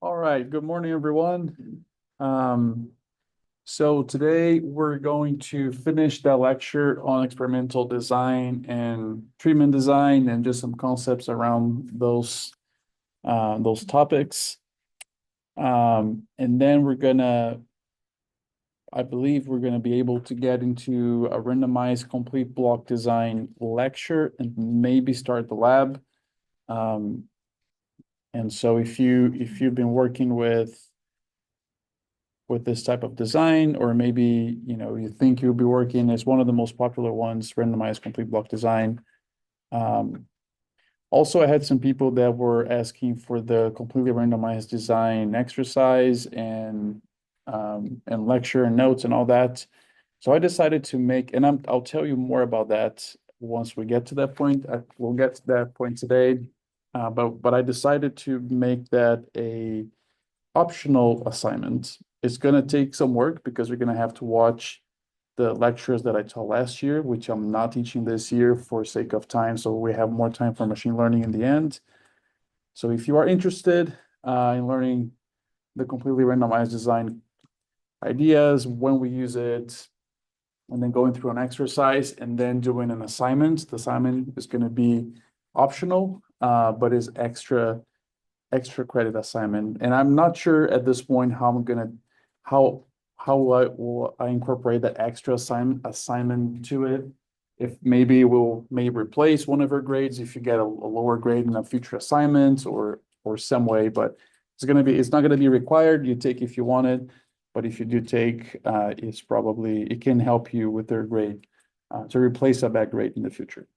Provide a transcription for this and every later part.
All right, good morning, everyone. So today we're going to finish the lecture on experimental design and treatment design and just some concepts around those topics. And then I believe we're gonna be able to get into a randomized complete block design lecture and maybe start the lab. Um, and so if you've been working with this type of design, or maybe you think you'll be working as one of the most popular ones, randomized complete block design. Um, Also, I had some people that were asking for the completely randomized design exercise and lecture and notes and all that. So I decided to make, and I'll tell you more about that once we get to that point. We'll get to that point today, but I decided to make that a optional assignment. It's going to take some work because you're going to have to watch the lectures that I taught last year, which I'm not teaching this year for sake of time. So we have more time for machine learning in the end. So if you are interested in learning the completely randomized design ideas, when we use it, and then going through an exercise and then doing an assignment, the assignment is going to be optional, but is extra credit assignment. And I'm not sure at this point how I incorporate that extra assignment to it. If maybe we'll replace one of our grades if you get a lower grade in a future assignment or some way, but it's not gonna be required. You take if you want it, but if you do take, it can help you with their grade to replace a bad grade in the future.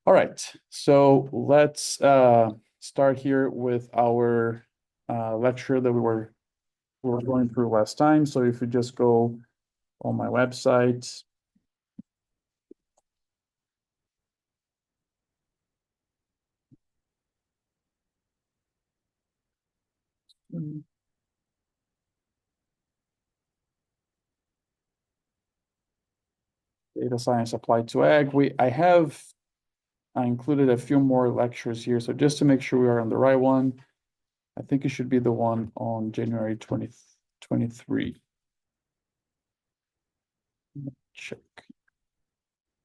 All right, so let's start here with our lecture that we were going through last time. So if you just go on my website, data science applied to ag, I included a few more lectures here. So just to make sure we are on the right one, I think it should be the one on January 2023. Check.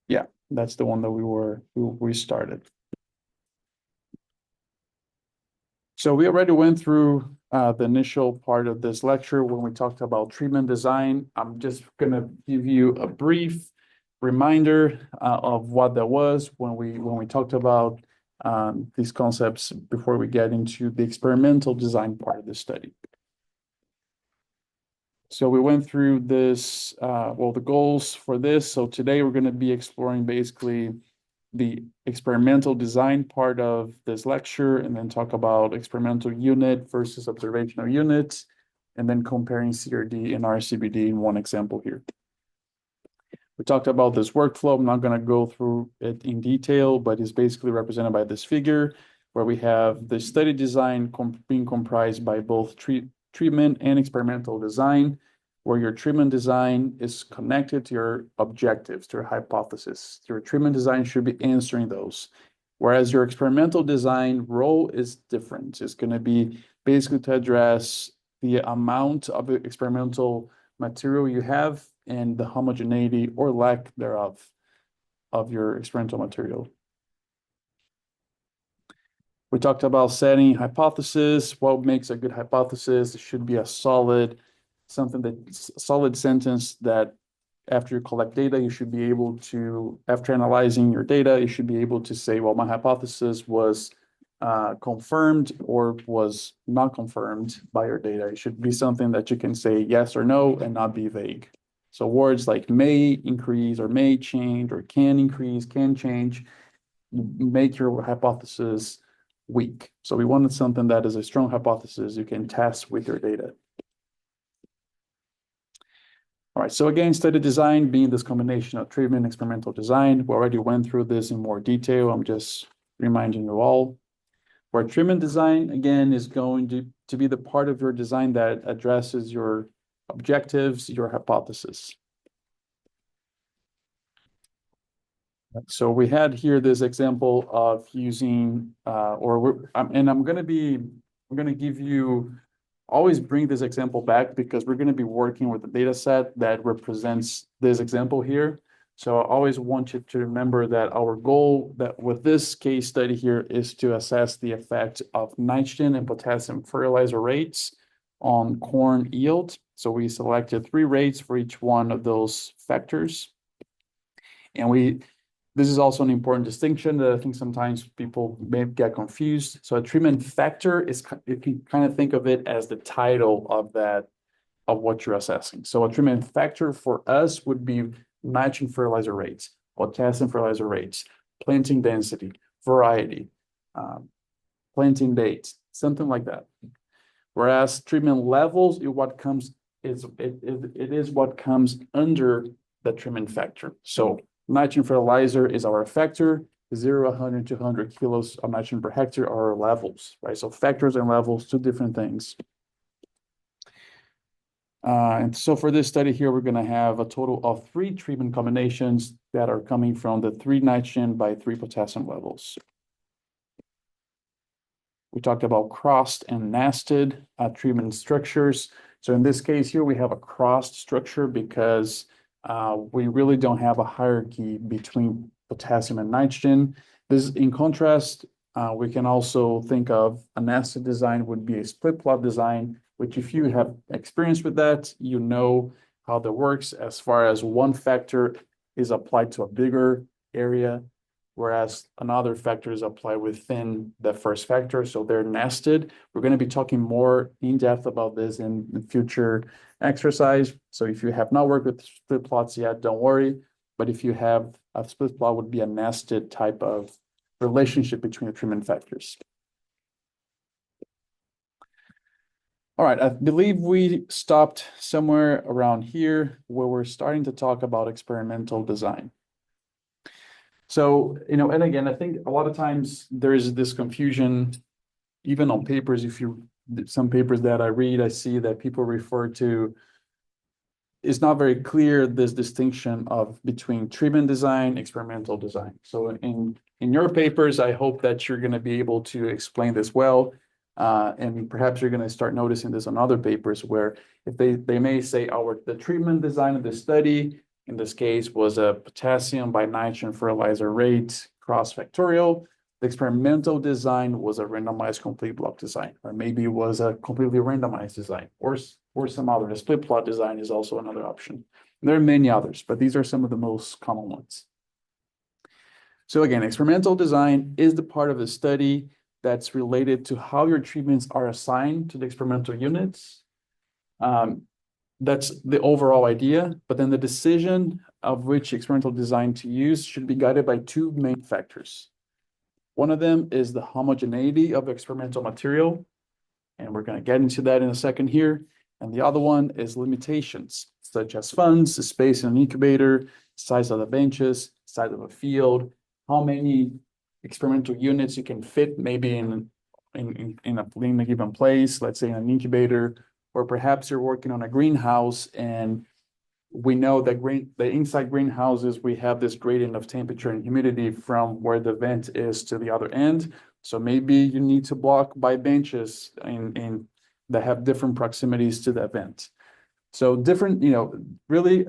Yeah, that's the one that we started. So we already went through the initial part of this lecture when we talked about treatment design. I'm just going to give you a brief reminder of what that was when we talked about these concepts before we get into the experimental design part of the study. So we went through this, the goals for this. So today we're going to be exploring basically the experimental design part of this lecture, and then talk about experimental unit versus observational units, and then comparing CRD and RCBD in one example here. We talked about this workflow. I'm not going to go through it in detail, but it's basically represented by this figure where we have the study design being comprised by both treatment and experimental design, where your treatment design is connected to your objectives, to your hypothesis. Your treatment design should be answering those. Whereas your experimental design role is different. It's going to be basically to address the amount of experimental material you have and the homogeneity or lack thereof of your experimental material. We talked about setting hypothesis. What makes a good hypothesis? It should be a solid sentence that after you collect data, you should be able to, after analyzing your data, you should be able to say, well, my hypothesis was confirmed or was not confirmed by your data. It should be something that you can say yes or no and not be vague. So words like may increase or may change or can increase, can change, make your hypothesis weak. So we wanted something that is a strong hypothesis you can test with your data. All right, so again, study design being this combination of treatment and experimental design. We already went through this in more detail. I'm just reminding you all. Where treatment design, again, is going to be the part of your design that addresses your objectives, your hypothesis. So we had here this example of using, and I'm going to be I'm going to give you, always bring this example back because we're going to be working with a data set that represents this example here. So I always want you to remember that our goal that with this case study here is to assess the effect of nitrogen and potassium fertilizer rates on corn yield. So we selected 3 rates for each one of those factors. And this is also an important distinction that I think sometimes people may get confused. So a treatment factor is, you can kind of think of it as the title of what you're assessing. So a treatment factor for us would be nitrogen fertilizer rates, potassium fertilizer rates, planting density, variety, planting dates, something like that. Whereas treatment levels is what comes what comes under the treatment factor. So nitrogen fertilizer is our factor, 0, 100, 200 kilos of nitrogen per hectare are our levels, right? So factors and levels, 2 different things. And so for this study here, we're going to have a total of 3 treatment combinations that are coming from the 3 nitrogen by 3 potassium levels. We talked about crossed and nested treatment structures. So in this case here, we have a crossed structure because we really don't have a hierarchy between potassium and nitrogen. This, in contrast, we can also think of a nested design would be a split plot design, which if you have experience with that, you know how that works as far as one factor is applied to a bigger area, whereas another factor is applied within the first factor. So they're nested. We're going to be talking more in depth about this in the future exercise. So if you have not worked with split plots yet, don't worry. But if you have, a split plot would be a nested type of relationship between the treatment factors. All right, I believe we stopped somewhere around here where we're starting to talk about experimental design. So, and again, I think a lot of times there is this confusion, even on papers. Some papers that I read, I see that people refer to, it's not very clear, this distinction between treatment design, experimental design. So in your papers, I hope that you're going to be able to explain this well. And perhaps you're going to start noticing this on other papers where if they may say, the treatment design of the study in this case was a potassium by nitrogen fertilizer rate cross factorial. The experimental design was a randomized complete block design, or maybe it was a completely randomized design, or some other. A split plot design is also another option. There are many others, but these are some of the most common ones. So again, experimental design is the part of the study that's related to how your treatments are assigned to the experimental units. That's the overall idea, but then the decision of which experimental design to use should be guided by 2 main factors. One of them is the homogeneity of experimental material, and we're going to get into that in a second here. And the other one is limitations, such as funds, the space in an incubator, size of the benches, size of a field, how many experimental units you can fit maybe in a given place, let's say in an incubator, or perhaps you're working on a greenhouse and we know that the inside greenhouses, we have this gradient of temperature and humidity from where the vent is to the other end. So maybe you need to block by benches that have different proximities to that vent. So different, really,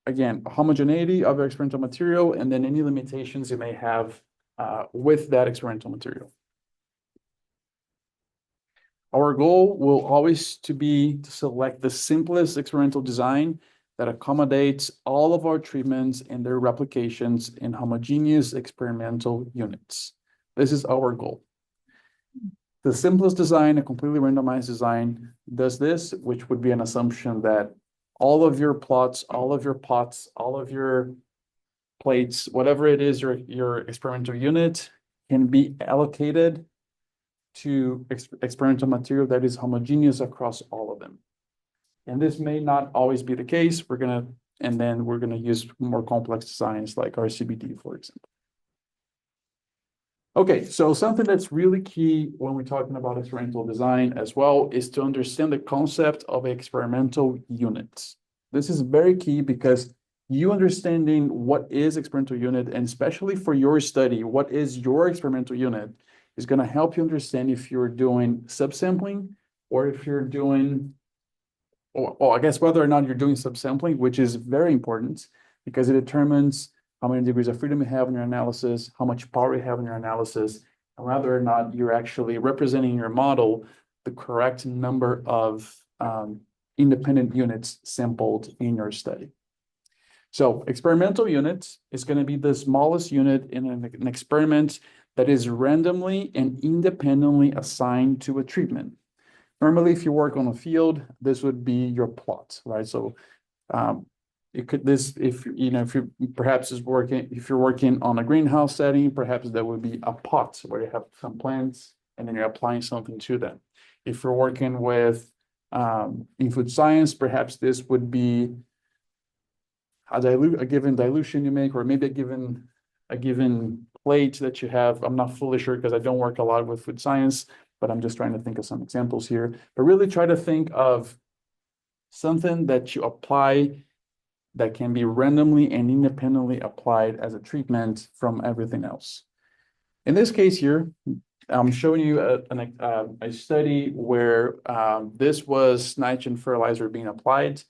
again, homogeneity of your experimental material and then any limitations you may have with that experimental material. Our goal will always be to select the simplest experimental design that accommodates all of our treatments and their replications in homogeneous experimental units. This is our goal. The simplest design, a completely randomized design, does this, which would be an assumption that all of your plots, all of your pots, all of your plates, whatever it is, your experimental unit can be allocated to experimental material that is homogeneous across all of them. And this may not always be the case. And then we're gonna use more complex designs like RCBD, for example. Okay, so something that's really key when we're talking about experimental design as well is to understand the concept of experimental units. This is very key because you understanding what is experimental unit, and especially for your study, what is your experimental unit, is going to help you understand if you're doing subsampling or if you're doing, or I guess whether or not you're doing subsampling, which is very important because it determines how many degrees of freedom you have in your analysis, how much power you have in your analysis, and whether or not you're actually representing your model the correct number of independent units sampled in your study. So experimental unit is going to be the smallest unit in an experiment that is randomly and independently assigned to a treatment. Normally, if you work on a field, this would be your plot, right? So it could if you perhaps if you're working on a greenhouse setting, perhaps that would be a pot where you have some plants and then you're applying something to them. If you're working with in food science, perhaps this would be a given dilution you make, or maybe a given plate that you have. I'm not fully sure because I don't work a lot with food science, but I'm just trying to think of some examples here. But really try to think of something that you apply that can be randomly and independently applied as a treatment from everything else. In this case here, I'm showing you a study where this was nitrogen fertilizer being applied.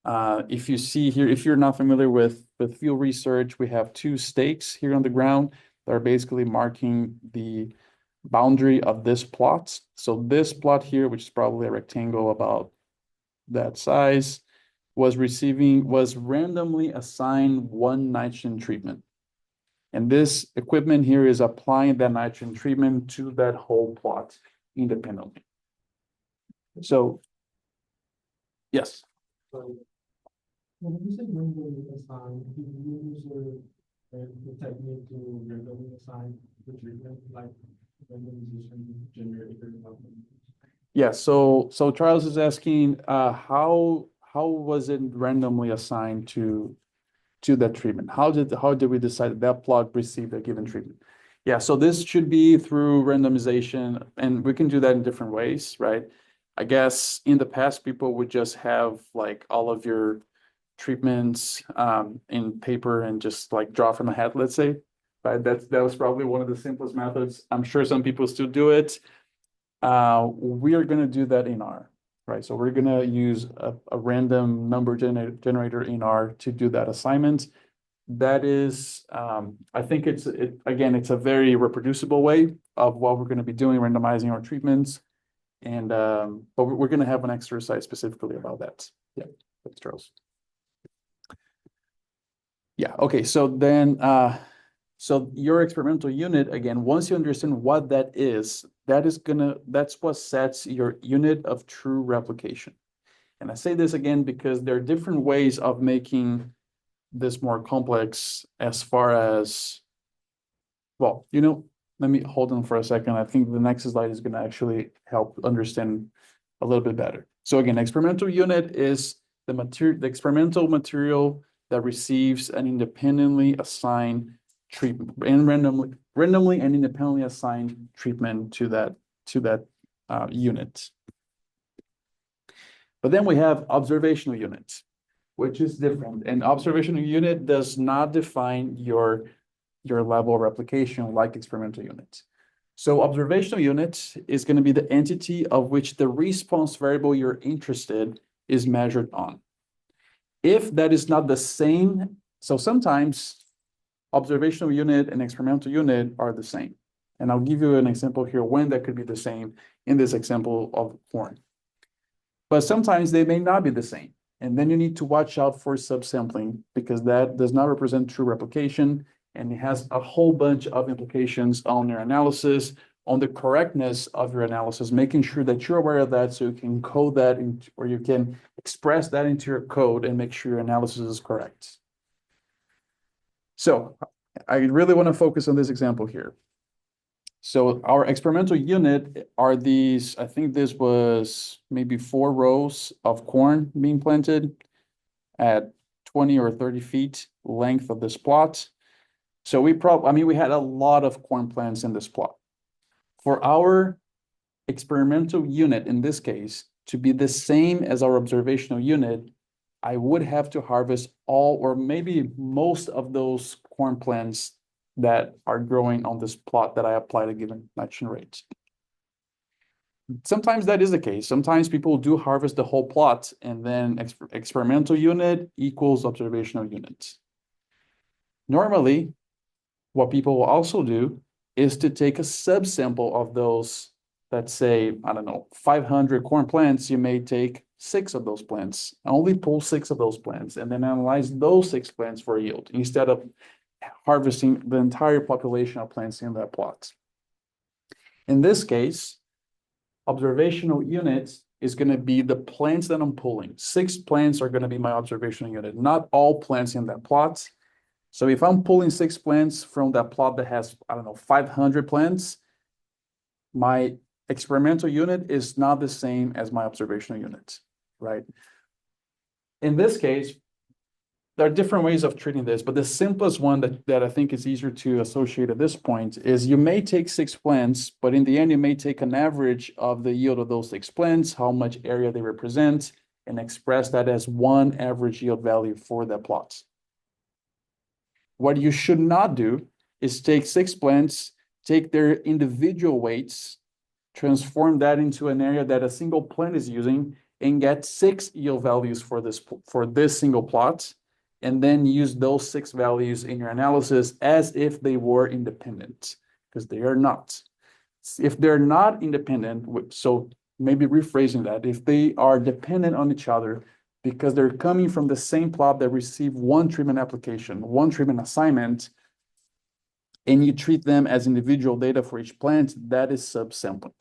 If you see here, if you're not familiar with field research, we have two stakes here on the ground that are basically marking the boundary of this plot. So this plot here, which is probably a rectangle about that size, was randomly assigned one nitrogen treatment. And this equipment here is applying that nitrogen treatment to that whole plot independently. So, yes. So, when you say randomly assigned, do you use the technique to randomly assign the treatment, like randomization generator? Yeah, so Charles is asking how was it randomly assigned to that treatment? How did we decide that plot received a given treatment? Yeah, so this should be through randomization, and we can do that in different ways, right? I guess in the past, people would just have like all of your treatments in paper and just like draw from a hat, let's say. Right? That was probably one of the simplest methods. I'm sure some people still do it. We are going to do that in R, right? So we're going to use a random number generator in R to do that assignment. That is, I think it's a very reproducible way of what we're going to be doing, randomizing our treatments. And but we're going to have an exercise specifically about that. Yeah, thanks, Charles. Yeah, okay, so then so your experimental unit, again, once you understand what that is, that's what sets your unit of true replication. And I say this again because there are different ways of making this more complex as far as, well, let me hold on for a second. I think the next slide is going to actually help understand a little bit better. So again, experimental unit is the experimental material that receives an independently assigned treatment and randomly and independently assigned treatment to that unit. But then we have observational units, which is different. And observational unit does not define your level of replication like experimental unit. So observational unit is going to be the entity of which the response variable you're interested is measured on. If that is not the same, so sometimes observational unit and experimental unit are the same. And I'll give you an example here when that could be the same in this example of corn. But sometimes they may not be the same. And then you need to watch out for subsampling because that does not represent true replication. And it has a whole bunch of implications on your analysis, on the correctness of your analysis, making sure that you're aware of that so you can code that or you can express that into your code and make sure your analysis is correct. So I really want to focus on this example here. So our experimental unit are these, I think this was maybe 4 rows of corn being planted at 20 or 30 feet length of this plot. So we had a lot of corn plants in this plot. For our experimental unit, in this case, to be the same as our observational unit, I would have to harvest all or maybe most of those corn plants that are growing on this plot that I applied a given nitrogen rate. Sometimes that is the case. Sometimes people do harvest the whole plot and then experimental unit equals observational unit. Normally, what people will also do is to take a subsample of those, let's say, I don't know, 500 corn plants. You may take 6 of those plants, only pull 6 of those plants, and then analyze those 6 plants for yield instead of harvesting the entire population of plants in that plot. In this case, observational units is going to be the plants that I'm pulling. 6 plants are going to be my observational unit, not all plants in that plot. So if I'm pulling 6 plants from that plot that has, I don't know, 500 plants, my experimental unit is not the same as my observational unit, right? In this case, there are different ways of treating this, but the simplest one that I think is easier to associate at this point is you may take 6 plants, but in the end, you may take an average of the yield of those 6 plants, how much area they represent, and express that as one average yield value for that plot. What you should not do is take 6 plants, take their individual weights, transform that into an area that a single plant is using, and get 6 yield values for this single plot, and then use those 6 values in your analysis as if they were independent, because they are not. If they're not independent, so maybe rephrasing that, if they are dependent on each other because they're coming from the same plot that received one treatment application, one treatment assignment, and you treat them as individual data for each plant, that is subsampling.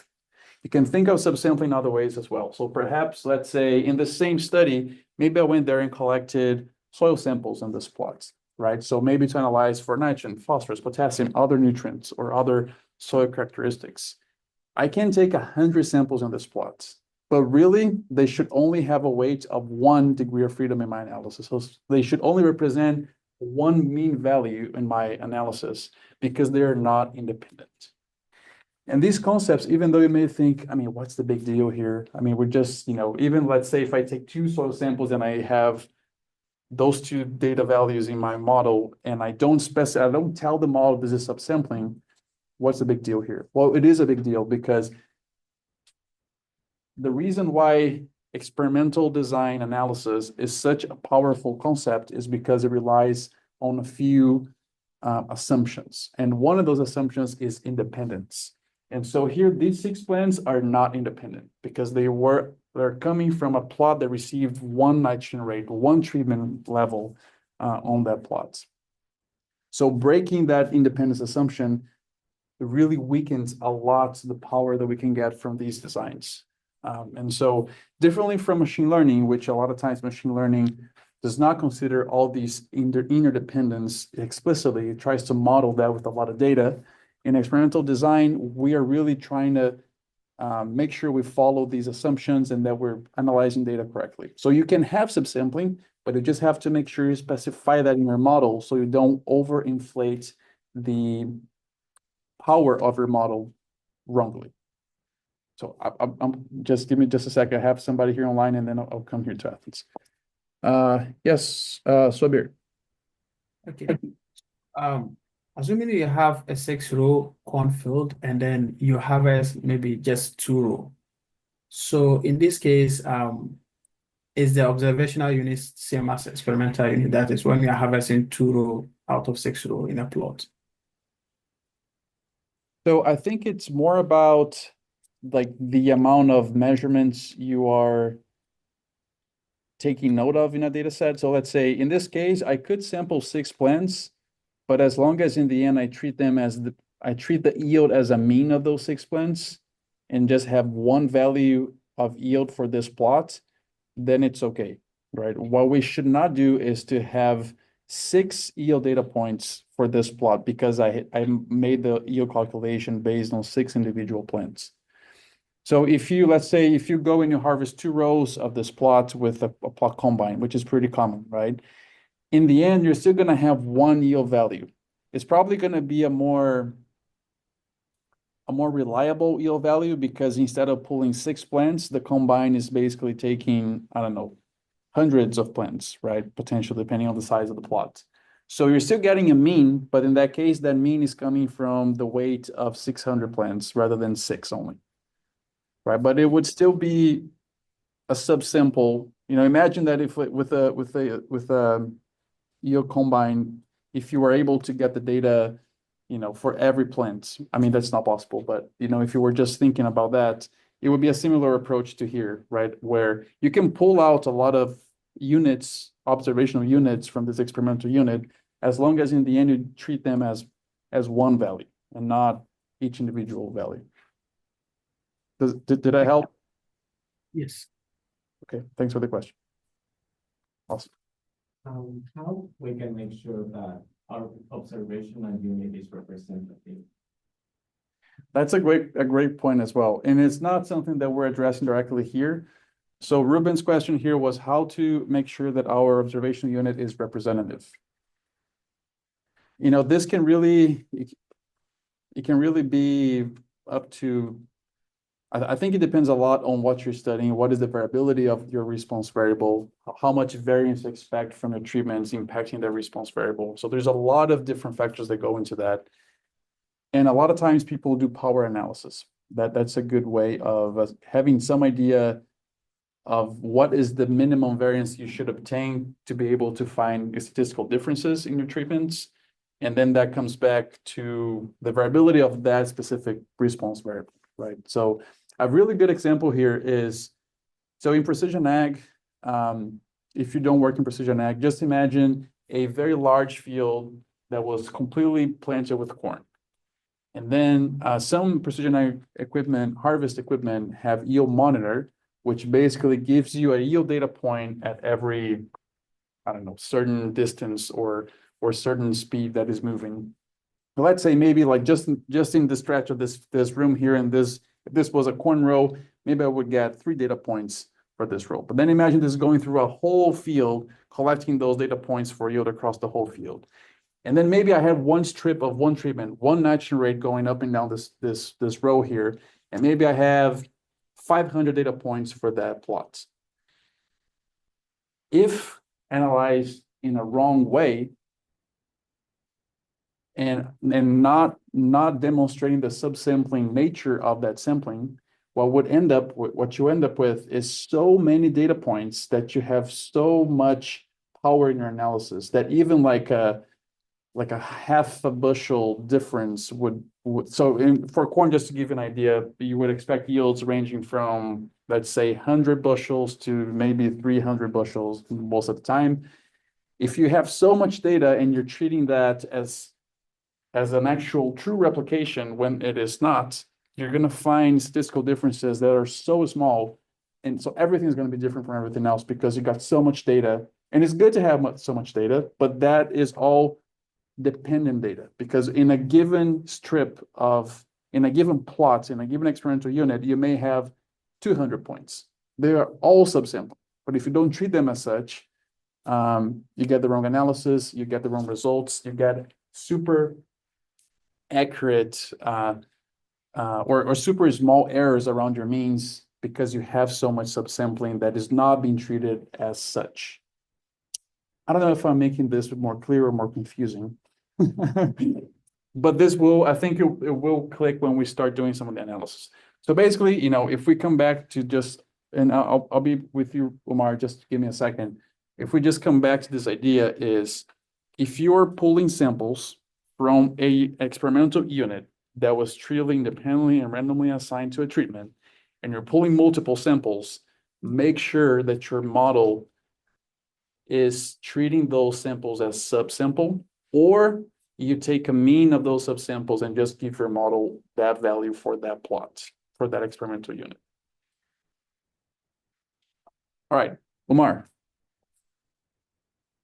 You can think of subsampling other ways as well. So perhaps, let's say in the same study, maybe I went there and collected soil samples in this plot, right? So maybe to analyze for nitrogen, phosphorus, potassium, other nutrients, or other soil characteristics. I can take 100 samples in this plot, but really they should only have a weight of 1 degree of freedom in my analysis. So they should only represent one mean value in my analysis because they are not independent. And these concepts, even though you may think, I mean, what's the big deal here? I mean, we're just, even let's say if I take 2 soil samples and I have those 2 data values in my model and I don't tell the model this is subsampling, what's the big deal here? Well, it is a big deal because the reason why experimental design analysis is such a powerful concept is because it relies on a few assumptions. And one of those assumptions is independence. And so here, these 6 plants are not independent because they're coming from a plot that received 1 nitrogen rate, 1 treatment level on that plot. So breaking that independence assumption really weakens a lot the power that we can get from these designs. And so differently from machine learning, which a lot of times machine learning does not consider all these interdependence explicitly, it tries to model that with a lot of data. In experimental design, we are really trying to make sure we follow these assumptions and that we're analyzing data correctly. So you can have subsampling, but you just have to make sure you specify that in your model so you don't overinflate the power of your model wrongly. So I'm just give me just a second. I have somebody here online and then I'll come here to Athens. Yes, Swabir. Okay. Assuming you have a 6-row cornfield and then you harvest maybe just 2 row. So in this case, is the observational unit same as experimental unit? That is when you are harvesting 2 row out of 6 row in a plot. So I think it's more about like the amount of measurements you are taking note of in a data set. So let's say in this case, I could sample 6 plants, but as long as in the end I treat the yield as a mean of those 6 plants and just have one value of yield for this plot, then it's okay, right? What we should not do is to have 6 yield data points for this plot because I made the yield calculation based on 6 individual plants. So let's say if you go and you harvest 2 rows of this plot with a plot combine, which is pretty common, right? In the end, you're still going to have 1 yield value. It's probably going to be a more reliable yield value because instead of pulling 6 plants, the combine is basically taking, I don't know, hundreds of plants, right? Potentially, depending on the size of the plot. So you're still getting a mean, but in that case, that mean is coming from the weight of 600 plants rather than 6 only. Right, but it would still be a subsample. Imagine that if with a yield combine, if you were able to get the data, for every plant. I mean, that's not possible, but if you were just thinking about that, it would be a similar approach to here, right? Where you can pull out a lot of units, observational units from this experimental unit, as long as in the end you treat them as one value and not each individual value. Did I help? Yes. Okay, thanks for the question. Awesome. How we can make sure that our observational unit is representative? That's a great point as well. And it's not something that we're addressing directly here. So Ruben's question here was how to make sure that our observational unit is representative. This can really, it can really be up to, I think it depends a lot on what you're studying, what is the variability of your response variable, how much variance you expect from your treatments impacting the response variable. So there's a lot of different factors that go into that. And a lot of times people do power analysis. That's a good way of having some idea of what is the minimum variance you should obtain to be able to find statistical differences in your treatments. And then that comes back to the variability of that specific response variable, right? So a really good example here is, so in precision ag, if you don't work in precision ag, just imagine a very large field that was completely planted with corn. And then some precision ag equipment, harvest equipment, have yield monitor, which basically gives you a yield data point at every, I don't know, certain distance or certain speed that is moving. Let's say maybe like just in the stretch of this room here, and if this was a corn row, maybe I would get 3 data points for this row. But then imagine this going through a whole field, collecting those data points for yield across the whole field. And then maybe I have one strip of one treatment, one nitrogen rate going up and down this row here, and maybe I have 500 data points for that plot. If analyzed in a wrong way, and not demonstrating the subsampling nature of that sampling, what you end up with is so many data points that you have so much power in your analysis that even like a half a bushel difference would for corn, just to give you an idea, you would expect yields ranging from, let's say, 100 bushels to maybe 300 bushels most of the time. If you have so much data and you're treating that as an actual true replication when it is not, you're going to find statistical differences that are so small. And so everything is going to be different from everything else because you got so much data. And it's good to have so much data, but that is all dependent data, because in a given in a given plot, in a given experimental unit, you may have 200 points. They are all subsample, but if you don't treat them as such, you get the wrong analysis, you get the wrong results, you get super accurate or super small errors around your means because you have so much subsampling that is not being treated as such. I don't know if I'm making this more clear or more confusing. But I think it will click when we start doing some of the analysis. So basically, if we come back to just, and I'll be with you, Omar, just give me a second. If we just come back to this idea is, if you're pulling samples from a experimental unit that was trivially independently and randomly assigned to a treatment, and you're pulling multiple samples, make sure that your model is treating those samples as subsample, or you take a mean of those subsamples and just give your model that value for that plot, for that experimental unit. All right, Omar.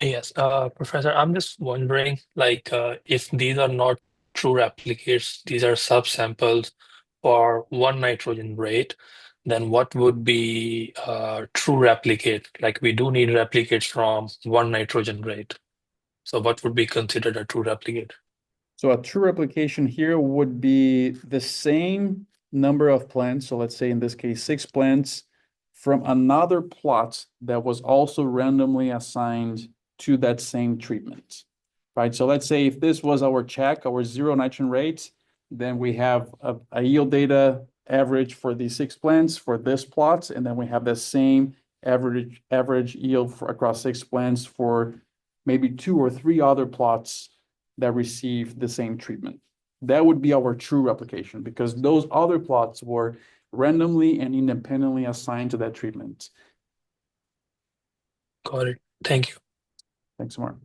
Yes, Professor, I'm just wondering, if these are not true replicates, these are subsamples for one nitrogen rate, then what would be a true replicate? Like we do need replicates from one nitrogen rate. So what would be considered a true replicate? So a true replication here would be the same number of plants. So let's say in this case, 6 plants from another plot that was also randomly assigned to that same treatment. right? So let's say if this was our check, our zero nitrogen rate, then we have a yield data average for these 6 plants for this plot, and then we have the same average yield across 6 plants for maybe 2 or 3 other plots that receive the same treatment. That would be our true replication, because those other plots were randomly and independently assigned to that treatment. Got it. Thank you. Thanks, Mark.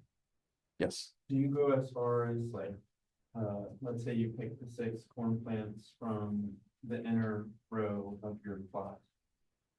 Yes. Do you go as far as like, let's say you pick the 6 corn plants from the inner row of your plot.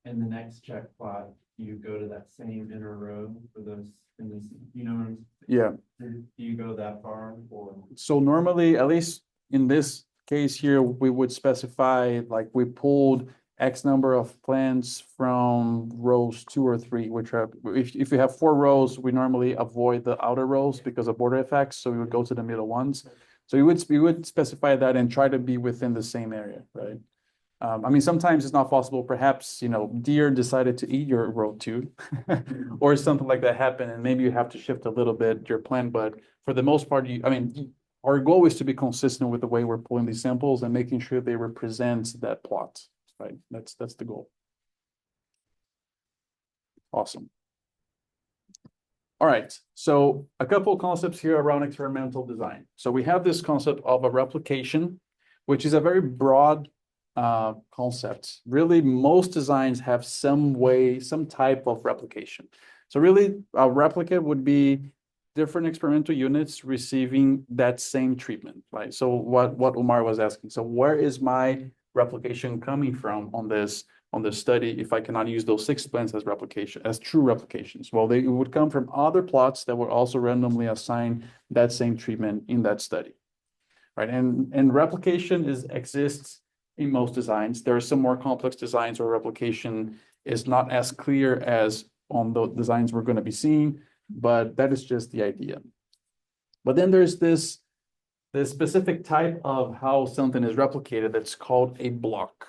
And the next check plot, you go to that same inner row for those, in this, you know what I'm Yeah. saying? Do you go that far or? So normally, at least in this case here, we would specify like we pulled X number of plants from rows 2 or 3, which are, if you have 4 rows, we normally avoid the outer rows because of border effects. So we would go to the middle ones. So you would specify that and try to be within the same area, right? I mean, sometimes it's not possible. Perhaps, you know, deer decided to eat your row 2 or something like that happened, and maybe you have to shift a little bit your plan. But for the most part, our goal is to be consistent with the way we're pulling these samples and making sure they represent that plot, right? That's the goal. Awesome. All right, so a couple of concepts here around experimental design. So we have this concept of a replication, which is a very broad concept. Really, most designs have some type of replication. So really, a replicate would be different experimental units receiving that same treatment, right? So what Umar was asking. So where is my replication coming from on this study if I cannot use those 6 plants as replication, as true replications? Well, they would come from other plots that were also randomly assigned that same treatment in that study, right? And replication exists in most designs. There are some more complex designs where replication is not as clear as on the designs we're going to be seeing, but that is just the idea. But then there's this specific type of how something is replicated that's called a block.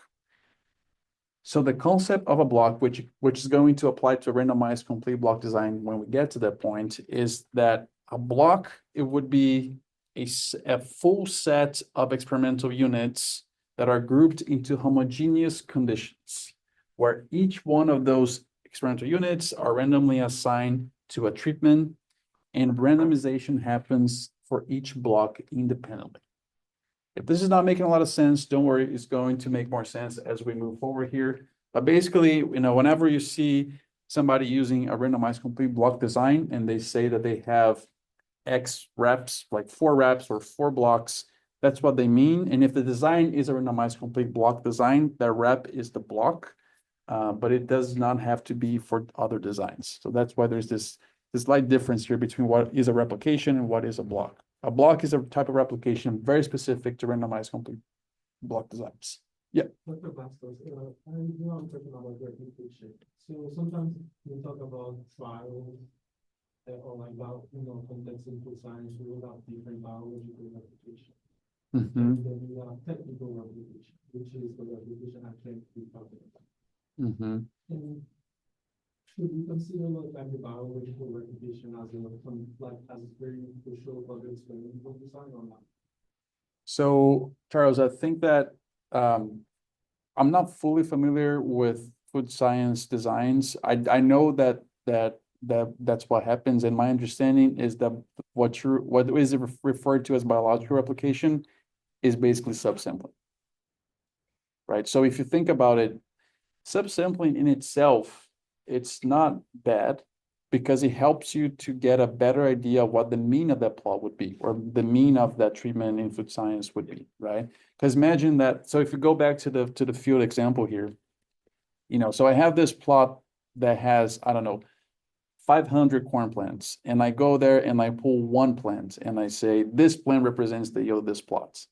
So the concept of a block, which is going to apply to a randomized complete block design when we get to that point, is that a block, it would be a full set of experimental units that are grouped into homogeneous conditions, where each one of those experimental units are randomly assigned to a treatment, and randomization happens for each block independently. If this is not making a lot of sense, don't worry, it's going to make more sense as we move forward here. But basically, you know, whenever you see somebody using a randomized complete block design and they say that they have X reps, like 4 reps or 4 blocks, that's what they mean. And if the design is a randomized complete block design, the rep is the block, but it does not have to be for other designs. So that's why there's this slight difference here between what is a replication and what is a block. A block is a type of replication very specific to randomized complete block designs. Yeah. Dr. Bastos, I'm talking about replication. So sometimes we talk about trials or like about, complex input science, we will have different biological replication. And then we have technical replication, which is the replication I think we talking about. And should we consider like the biological replication as very crucial for the experimental design or not? So, Charles, I think that I'm not fully familiar with food science designs. I know that's what happens, and my understanding is that what is referred to as biological replication is basically subsampling, right? So if you think about it, subsampling in itself, it's not bad because it helps you to get a better idea of what the mean of that plot would be, or the mean of that treatment in food science would be, right? Because imagine that, so if you go back to the field example here, so I have this plot that has, I don't know, 500 corn plants, and I go there and I pull 1 plant and I say, this plant represents the yield of this plot.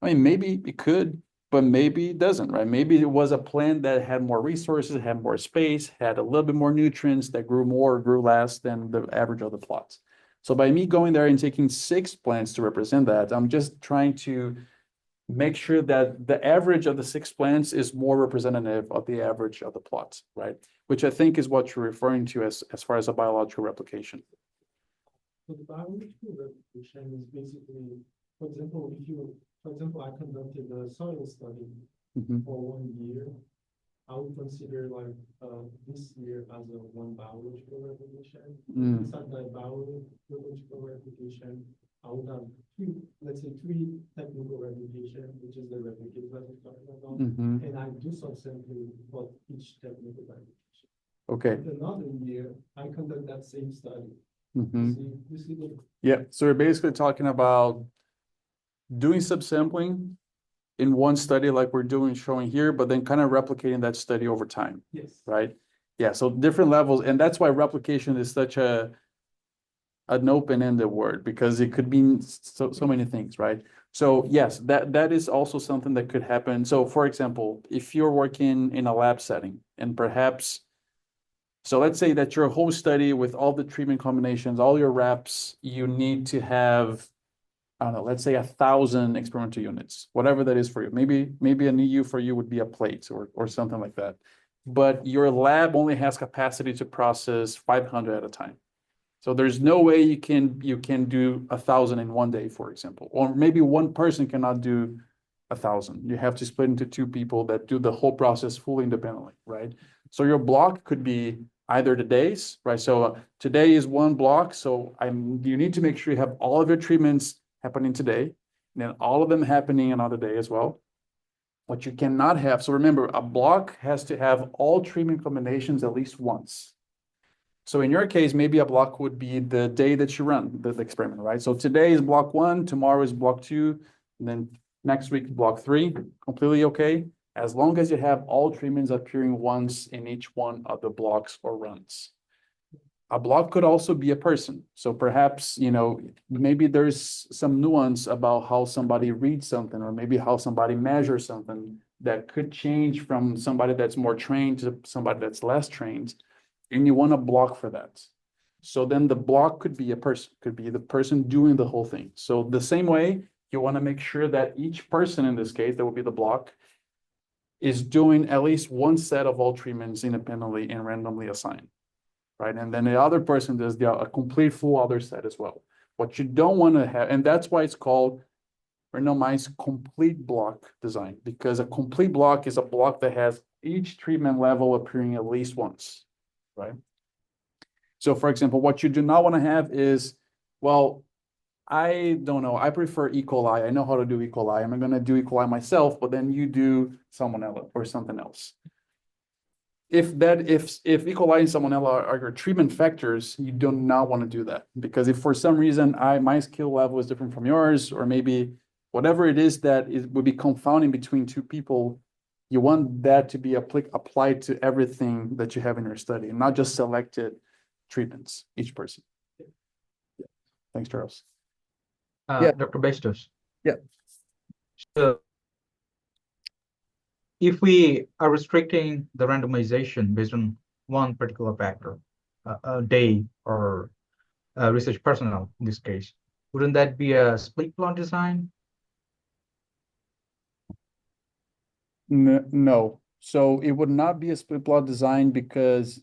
I mean, maybe it could, but maybe it doesn't, right? Maybe it was a plant that had more resources, had more space, had a little bit more nutrients, that grew more or grew less than the average of the plots. So by me going there and taking 6 plants to represent that, I'm just trying to make sure that the average of the 6 plants is more representative of the average of the plots, right? Which I think is what you're referring to as far as a biological replication. So the biological replication is basically, for example, I conducted a soil study Mhm. for 1 year. I would consider like, this year as a one biological replication. Mm. Inside that biological replication, I would have three, let's say three technical replication, which is the replicate that we're talking about. Mhm. And I do subsampling for each technical replication. Okay. Another year, I conduct that same study. Mhm. You see the, Yeah, so we're basically talking about doing subsampling in one study like we're doing showing here, but then kind of replicating that study over time, yes. right? Yeah, so different levels, and that's why replication is such an open-ended word because it could mean so many things, right? So yes, that is also something that could happen. So for example, if you're working in a lab setting and perhaps, so let's say that your whole study with all the treatment combinations, all your reps, you need to have, I don't know, let's say 1,000 experimental units, whatever that is for you. Maybe an EU for you would be a plate or something like that. But your lab only has capacity to process 500 at a time. So there's no way you can do 1,000 in one day, for example, or maybe one person cannot do 1,000. You have to split into two people that do the whole process fully independently, right? So your block could be either the days, right? So today is one block, so you need to make sure you have all of your treatments happening today, and then all of them happening another day as well. What you cannot have, so remember, a block has to have all treatment combinations at least once. So in your case, maybe a block would be the day that you run the experiment, right? So today is block 1, tomorrow is block 2, and then next week block 3, completely okay. As long as you have all treatments appearing once in each one of the blocks or runs. A block could also be a person. So perhaps, maybe there's some nuance about how somebody reads something, or maybe how somebody measures something that could change from somebody that's more trained to somebody that's less trained. And you want a block for that. So then the block could be a person, could be the person doing the whole thing. So the same way, you want to make sure that each person in this case, that would be the block, is doing at least one set of all treatments independently and randomly assigned, right? And then the other person does a complete full other set as well. What you don't want to have, and that's why it's called randomized complete block design, because a complete block is a block that has each treatment level appearing at least once, right? So for example, what you do not want to have is, well, I don't know, I prefer E. coli. I know how to do E. coli. I'm going to do E. coli myself, but then you do salmonella or something else. If E. coli and salmonella are your treatment factors, you do not want to do that. Because if for some reason my skill level is different from yours, or maybe whatever it is that would be confounding between two people, you want that to be applied to everything that you have in your study, and not just selected treatments, each person. Yeah. Thanks, Charles. Yeah. Dr. Bestos. Yeah. So if we are restricting the randomization based on one particular factor, a day or research personnel in this case, wouldn't that be a split plot design? No. So it would not be a split plot design because,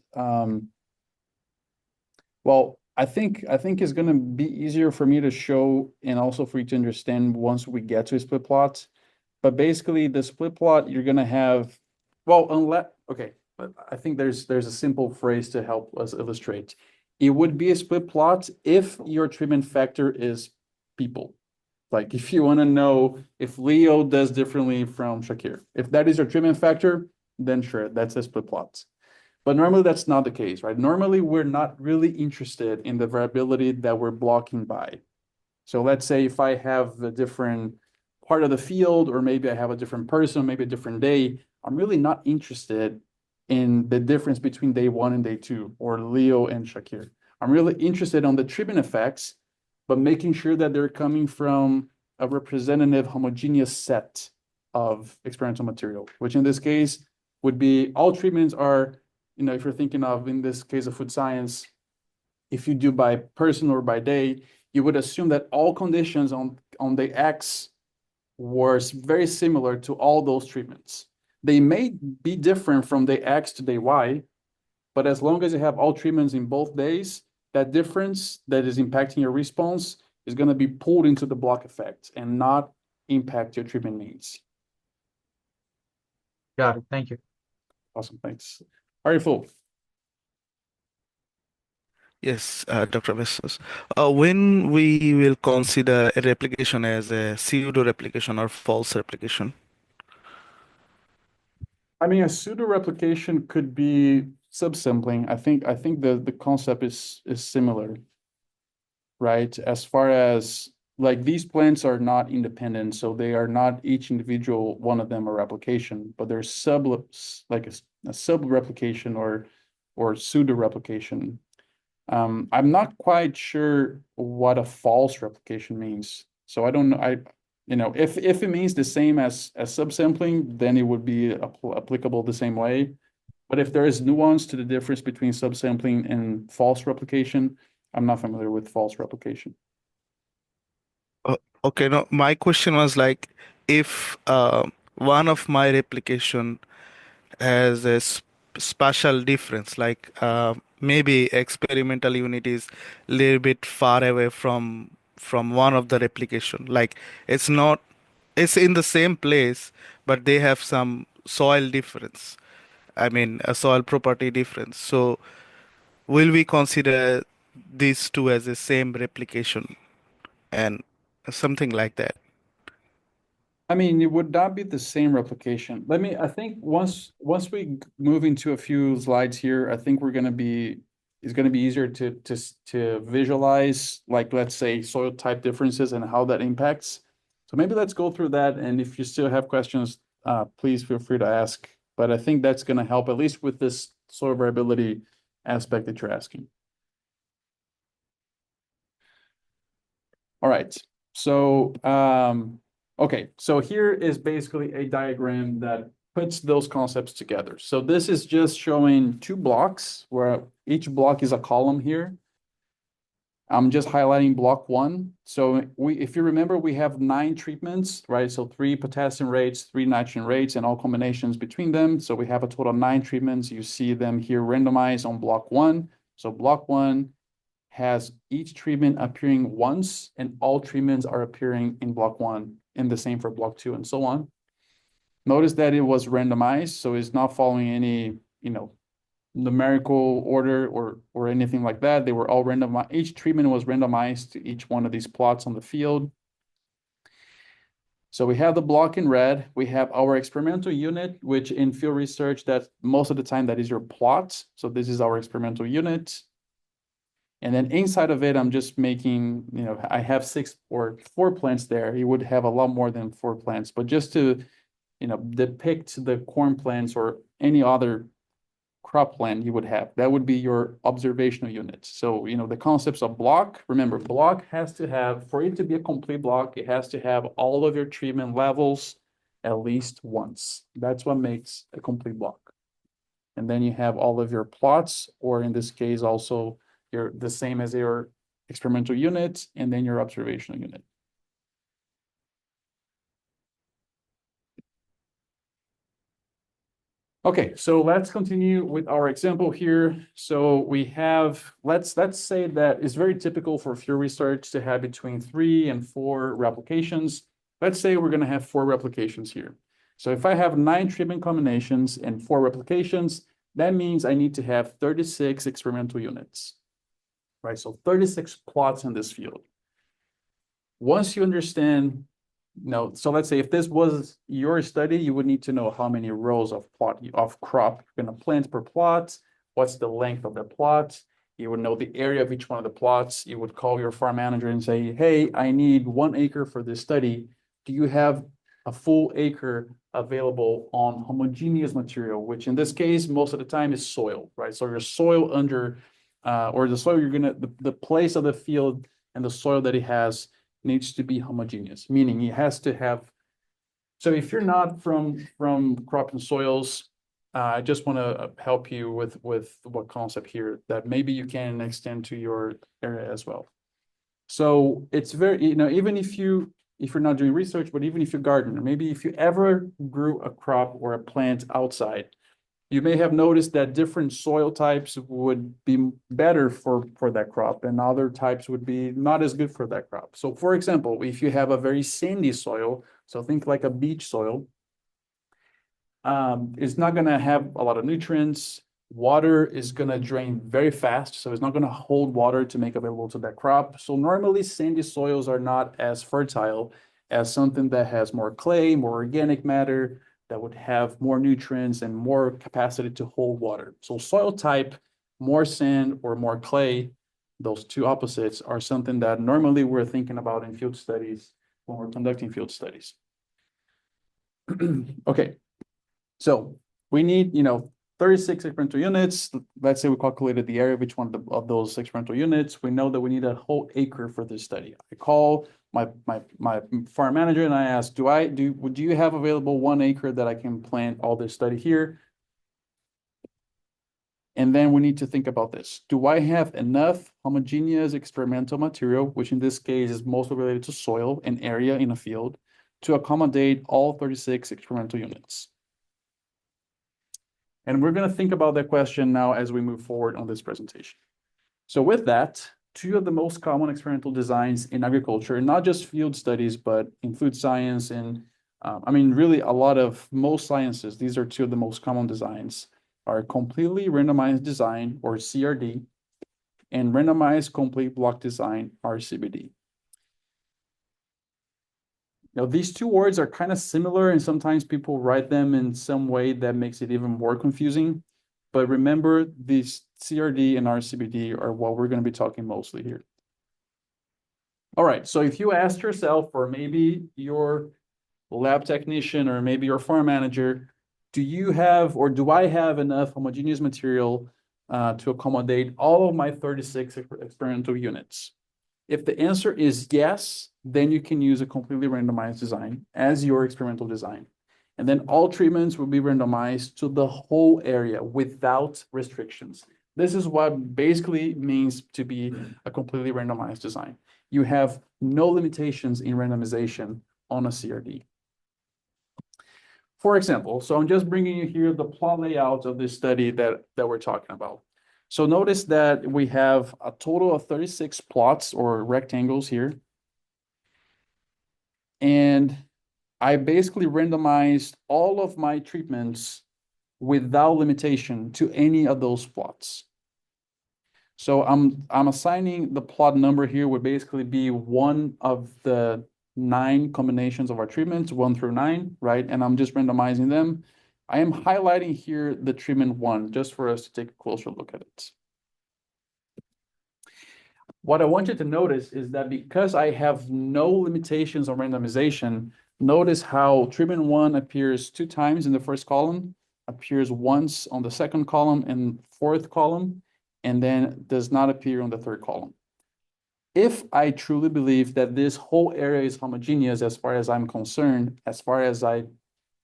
well, I think it's going to be easier for me to show and also for you to understand once we get to a split plot. But basically, the split plot you're going to have, well, okay, but I think there's a simple phrase to help us illustrate. It would be a split plot if your treatment factor is people. Like if you want to know if Leo does differently from Shakir, if that is your treatment factor, then sure, that's a split plot. But normally that's not the case, right? Normally we're not really interested in the variability that we're blocking by. So let's say if I have a different part of the field, or maybe I have a different person, maybe a different day, I'm really not interested in the difference between day 1 and day 2, or Leo and Shakir. I'm really interested on the treatment effects, but making sure that they're coming from a representative homogeneous set of experimental material, which in this case would be all treatments are, if you're thinking of, in this case of food science, if you do by person or by day, you would assume that all conditions on day X were very similar to all those treatments. They may be different from day X to day Y, but as long as you have all treatments in both days, that difference that is impacting your response is going to be pulled into the block effect and not impact your treatment needs. Got it. Thank you. Awesome, thanks. All right, Phil. Yes, Dr. Vessos. When we will consider a replication as a pseudo replication or false replication? I mean, a pseudo replication could be subsampling. I think the concept is similar, right? As far as like these plants are not independent, so they are not each individual one of them a replication, but they're like a sub replication or pseudo replication. I'm not quite sure what a false replication means. So I don't know. If it means the same as subsampling, then it would be applicable the same way. But if there is nuance to the difference between subsampling and false replication, I'm not familiar with false replication. Okay, no, my question was like if one of my replication has a spatial difference, like maybe experimental unit is a little bit far away from one of the replication, like it's not, it's in the same place, but they have some soil difference. I mean, a soil property difference. So will we consider these two as the same replication and something like that? I mean, it would not be the same replication. I think once we move into a few slides here, I think it's gonna be easier to visualize, like, let's say, soil type differences and how that impacts. So maybe let's go through that, and if you still have questions, please feel free to ask. But I think that's gonna help, at least with this soil variability aspect that you're asking. All right, so okay, so here is basically a diagram that puts those concepts together. So this is just showing two blocks where each block is a column here. I'm just highlighting block one. So if you remember, we have 9 treatments, right? So 3 potassium rates, 3 nitrogen rates, and all combinations between them. So we have a total of 9 treatments. You see them here randomized on block one. So block one has each treatment appearing once, and all treatments are appearing in block one, and the same for block two, and so on. Notice that it was randomized, so it's not following any, numerical order or anything like that. They were all randomized. Each treatment was randomized to each one of these plots on the field. So we have the block in red. We have our experimental unit, which in field research, that most of the time that is your plot. So this is our experimental unit. And then inside of it, I'm just making, I have 6 or 4 plants there. You would have a lot more than 4 plants, but just to, depict the corn plants or any other crop plant you would have, that would be your observational unit. So, the concepts of block, remember, block has to have, for it to be a complete block, it has to have all of your treatment levels at least once. That's what makes a complete block. And then you have all of your plots, or in this case, also you're the same as your experimental unit, and then your observational unit. Okay, so let's continue with our example here. So we have, let's say that it's very typical for field research to have between 3 and 4 replications. Let's say we're going to have 4 replications here. So if I have 9 treatment combinations and 4 replications, that means I need to have 36 experimental units, right? So 36 plots in this field. Once you understand, so let's say if this was your study, you would need to know how many rows of crop you're going to plant per plot, what's the length of the plot. You would know the area of each one of the plots. You would call your farm manager and say, hey, I need 1 acre for this study. Do you have a full acre available on homogeneous material, which in this case, most of the time is soil, right? So your soil or the soil the place of the field and the soil that it has needs to be homogeneous, meaning it has to have. So if you're not from crop and soils, I just want to help you with what concept here that maybe you can extend to your area as well. So it's very, even if you're not doing research, but even if you garden, or maybe if you ever grew a crop or a plant outside, You may have noticed that different soil types would be better for that crop, and other types would be not as good for that crop. So for example, if you have a very sandy soil, so think like a beach soil, it's not gonna have a lot of nutrients. Water is gonna drain very fast, so it's not gonna hold water to make available to that crop. So normally sandy soils are not as fertile as something that has more clay, more organic matter, that would have more nutrients and more capacity to hold water. So soil type, more sand or more clay, those two opposites are something that normally we're thinking about in field studies when we're conducting field studies. Okay, so we need, 36 experimental units. Let's say we calculated the area of each one of those experimental units. We know that we need a whole acre for this study. I call my farm manager and I ask, do you have available 1 acre that I can plant all this study here? And then we need to think about this. Do I have enough homogeneous experimental material, which in this case is mostly related to soil and area in a field, to accommodate all 36 experimental units? And we're going to think about that question now as we move forward on this presentation. So with that, 2 of the most common experimental designs in agriculture, and not just field studies, but in food science and really a lot of most sciences, these are 2 of the most common designs, are completely randomized design, or CRD, and randomized complete block design, RCBD. Now, these 2 words are kind of similar, and sometimes people write them in some way that makes it even more confusing. But remember, these CRD and RCBD are what we're going to be talking mostly here. All right, so if you asked yourself, or maybe your lab technician, or maybe your farm manager, do you have, or do I have enough homogeneous material to accommodate all of my 36 experimental units? If the answer is yes, then you can use a completely randomized design as your experimental design. And then all treatments will be randomized to the whole area without restrictions. This is what basically means to be a completely randomized design. You have no limitations in randomization on a CRD. For example, so I'm just bringing you here the plot layout of this study that we're talking about. So notice that we have a total of 36 plots or rectangles here. And I basically randomized all of my treatments without limitation to any of those plots. So I'm assigning the plot number here would basically be one of the 9 combinations of our treatments, 1 through 9, right? And I'm just randomizing them. I am highlighting here the treatment 1 just for us to take a closer look at it. What I want you to notice is that because I have no limitations on randomization, notice how treatment 1 appears 2 times in the first column, appears once on the second column and 4th column, and then does not appear on the 3rd column. If I truly believe that this whole area is homogeneous as far as I'm concerned, as far as I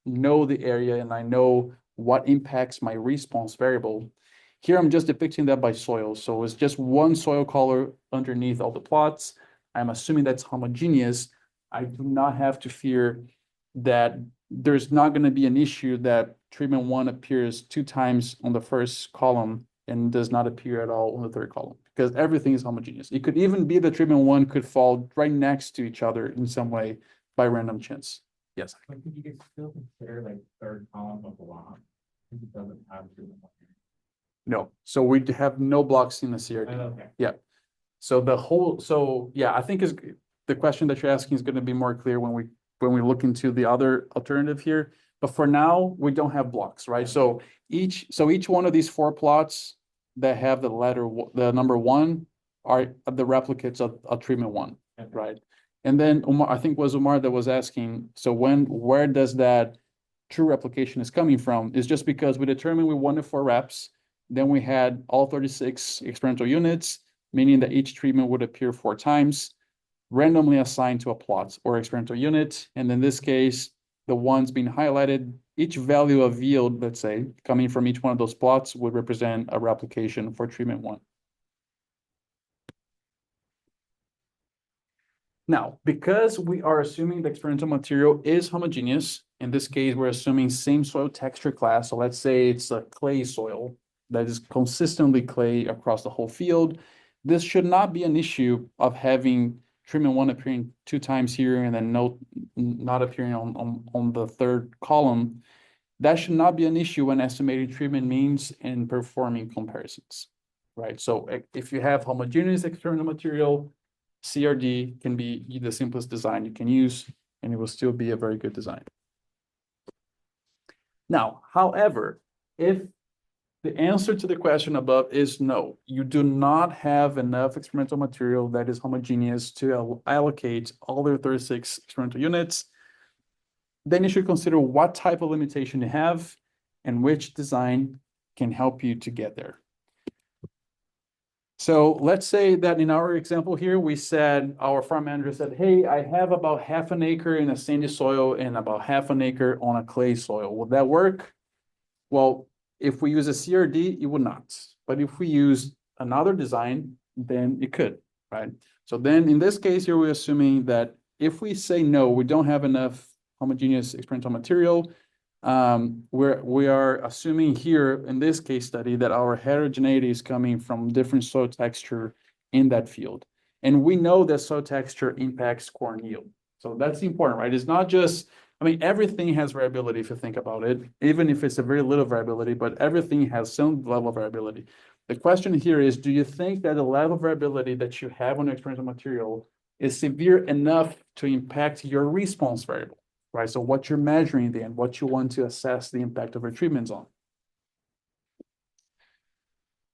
know the area and I know what impacts my response variable, here I'm just depicting that by soil. So it's just one soil color underneath all the plots. I'm assuming that's homogeneous. I do not have to fear that there's not going to be an issue that treatment 1 appears 2 times on the first column and does not appear at all on the 3rd column, because everything is homogeneous. It could even be that treatment 1 could fall right next to each other in some way by random chance. Yes. Like, could you get still consider like 3rd column of block if it doesn't have treatment 1? No, so we have no blocks in the CRD. Okay. Yeah. So yeah, I think is the question that you're asking is going to be more clear when we look into the other alternative here. But for now, we don't have blocks, right? So each one of these 4 plots that have the number 1 are the replicates of treatment 1, Okay. right? And then Umar, I think it was Umar that was asking, so where does that true replication is coming from? Is just because we determined we wanted 4 reps, then we had all 36 experimental units, meaning that each treatment would appear 4 times, randomly assigned to a plot or experimental unit. And in this case, the ones being highlighted, each value of yield, let's say, coming from each one of those plots would represent a replication for treatment 1. Now, because we are assuming the experimental material is homogeneous, In this case, we're assuming same soil texture class. So let's say it's a clay soil that is consistently clay across the whole field. This should not be an issue of having treatment one appearing 2 times here and then not appearing on the third column. That should not be an issue when estimating treatment means and performing comparisons, right? So if you have homogeneous external material, CRD can be the simplest design you can use, and it will still be a very good design. Now, however, if the answer to the question above is no, you do not have enough experimental material that is homogeneous to allocate all the 36 experimental units, then you should consider what type of limitation you have and which design can help you to get there. So let's say that in our example here, we said, our farm manager said, hey, I have about half an acre in a sandy soil and about half an acre on a clay soil. Would that work? Well, if we use a CRD, it would not. But if we use another design, then it could, right? So then in this case here, we're assuming that if we say no, we don't have enough homogeneous experimental material, we are assuming here in this case study that our heterogeneity is coming from different soil texture in that field. And we know that soil texture impacts corn yield. So that's important, right? It's not just, I mean, everything has variability if you think about it, even if it's a very little variability, but everything has some level of variability. The question here is, do you think that the level of variability that you have on your experimental material is severe enough to impact your response variable? Right, so what you're measuring then, what you want to assess the impact of your treatments on.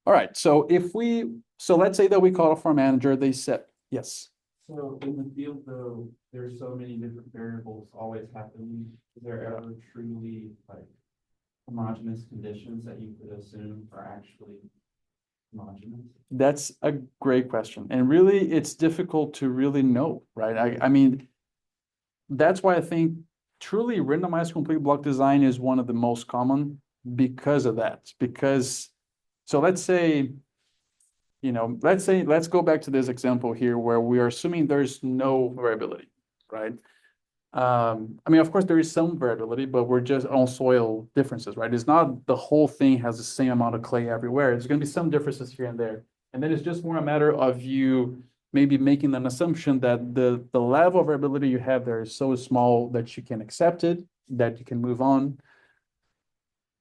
All right, so let's say that we call a farm manager, they said, yes. So in the field though, there's so many different variables always happening. Is there ever truly like homogeneous conditions that you could assume are actually homogeneous? That's a great question. And really, it's difficult to really know, right? I mean, that's why I think truly randomized complete block design is one of the most common because of that. Because, so let's say, let's go back to this example here where we are assuming there's no variability, right? I mean, of course, there is some variability, but we're just on soil differences, right? It's not the whole thing has the same amount of clay everywhere. There's going to be some differences here and there. And then it's just more a matter of you maybe making an assumption that the level of variability you have there is so small that you can accept it, that you can move on.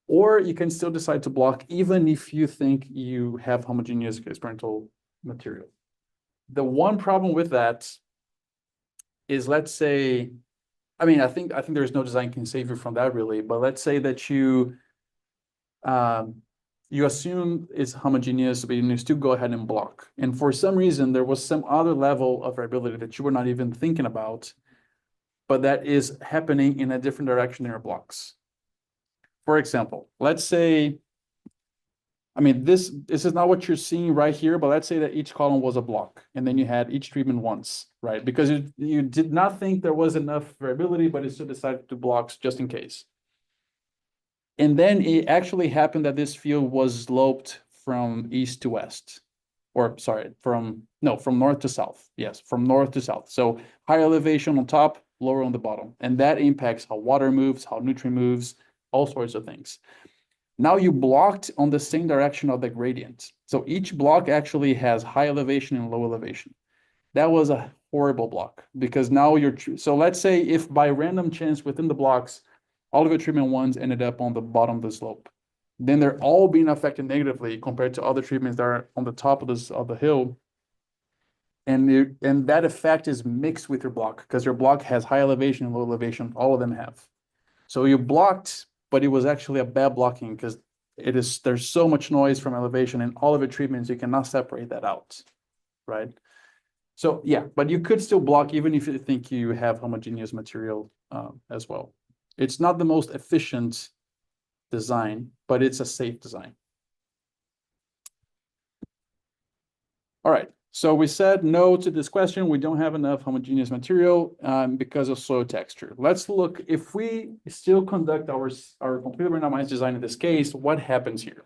Or you can still decide to block even if you think you have homogeneous experimental material. The one problem with that is, let's say, I mean, I think there's no design can save you from that really, but let's say that you assume it's homogeneous, but you still go ahead and block. And for some reason, there was some other level of variability that you were not even thinking about, but that is happening in a different direction in your blocks. For example, let's say, I mean, this is not what you're seeing right here, but let's say that each column was a block, and then you had each treatment once, right? Because you did not think there was enough variability, but you still decided to blocks just in case. And then it actually happened that this field was sloped from east to west, or sorry, from north to south. Yes, from north to south. So higher elevation on top, lower on the bottom. And that impacts how water moves, how nutrient moves, all sorts of things. Now you blocked on the same direction of the gradient. So each block actually has high elevation and low elevation. That was a horrible block because now so let's say if by random chance within the blocks, all of your treatment ones ended up on the bottom of the slope, then they're all being affected negatively compared to other treatments that are on the top of the hill. And that effect is mixed with your block because your block has high elevation and low elevation, all of them have. So you blocked, but it was actually a bad blocking because there's so much noise from elevation and all of your treatments, you cannot separate that out, right? So yeah, but you could still block even if you think you have homogeneous material as well. It's not the most efficient design, but it's a safe design. All right, so we said no to this question. We don't have enough homogeneous material because of soil texture. Let's look, if we still conduct our completely randomized design in this case, what happens here?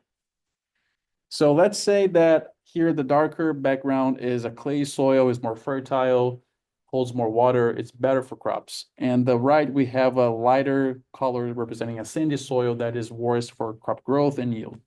So let's say that here the darker background is a clay soil, is more fertile, holds more water, it's better for crops. And the right, we have a lighter color representing a sandy soil that is worse for crop growth and yield.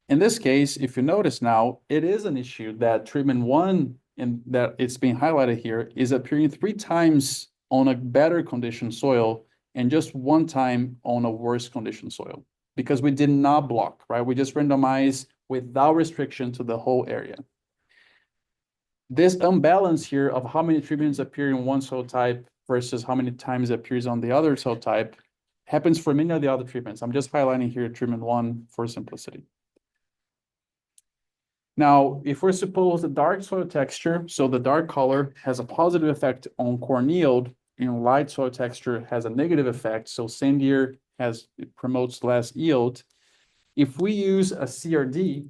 In this case, if you notice now, it is an issue that treatment one, and that it's being highlighted here, is appearing 3 times on a better condition soil and just 1 time on a worse condition soil, because we did not block, right? We just randomized without restriction to the whole area. This imbalance here of how many treatments appear in one soil type versus how many times it appears on the other soil type happens for many of the other treatments. I'm just highlighting here treatment one for simplicity. Now, if we're supposed the dark soil texture, so the dark color has a positive effect on corn yield, and light soil texture has a negative effect, so sandier it promotes less yield. If we use a CRD,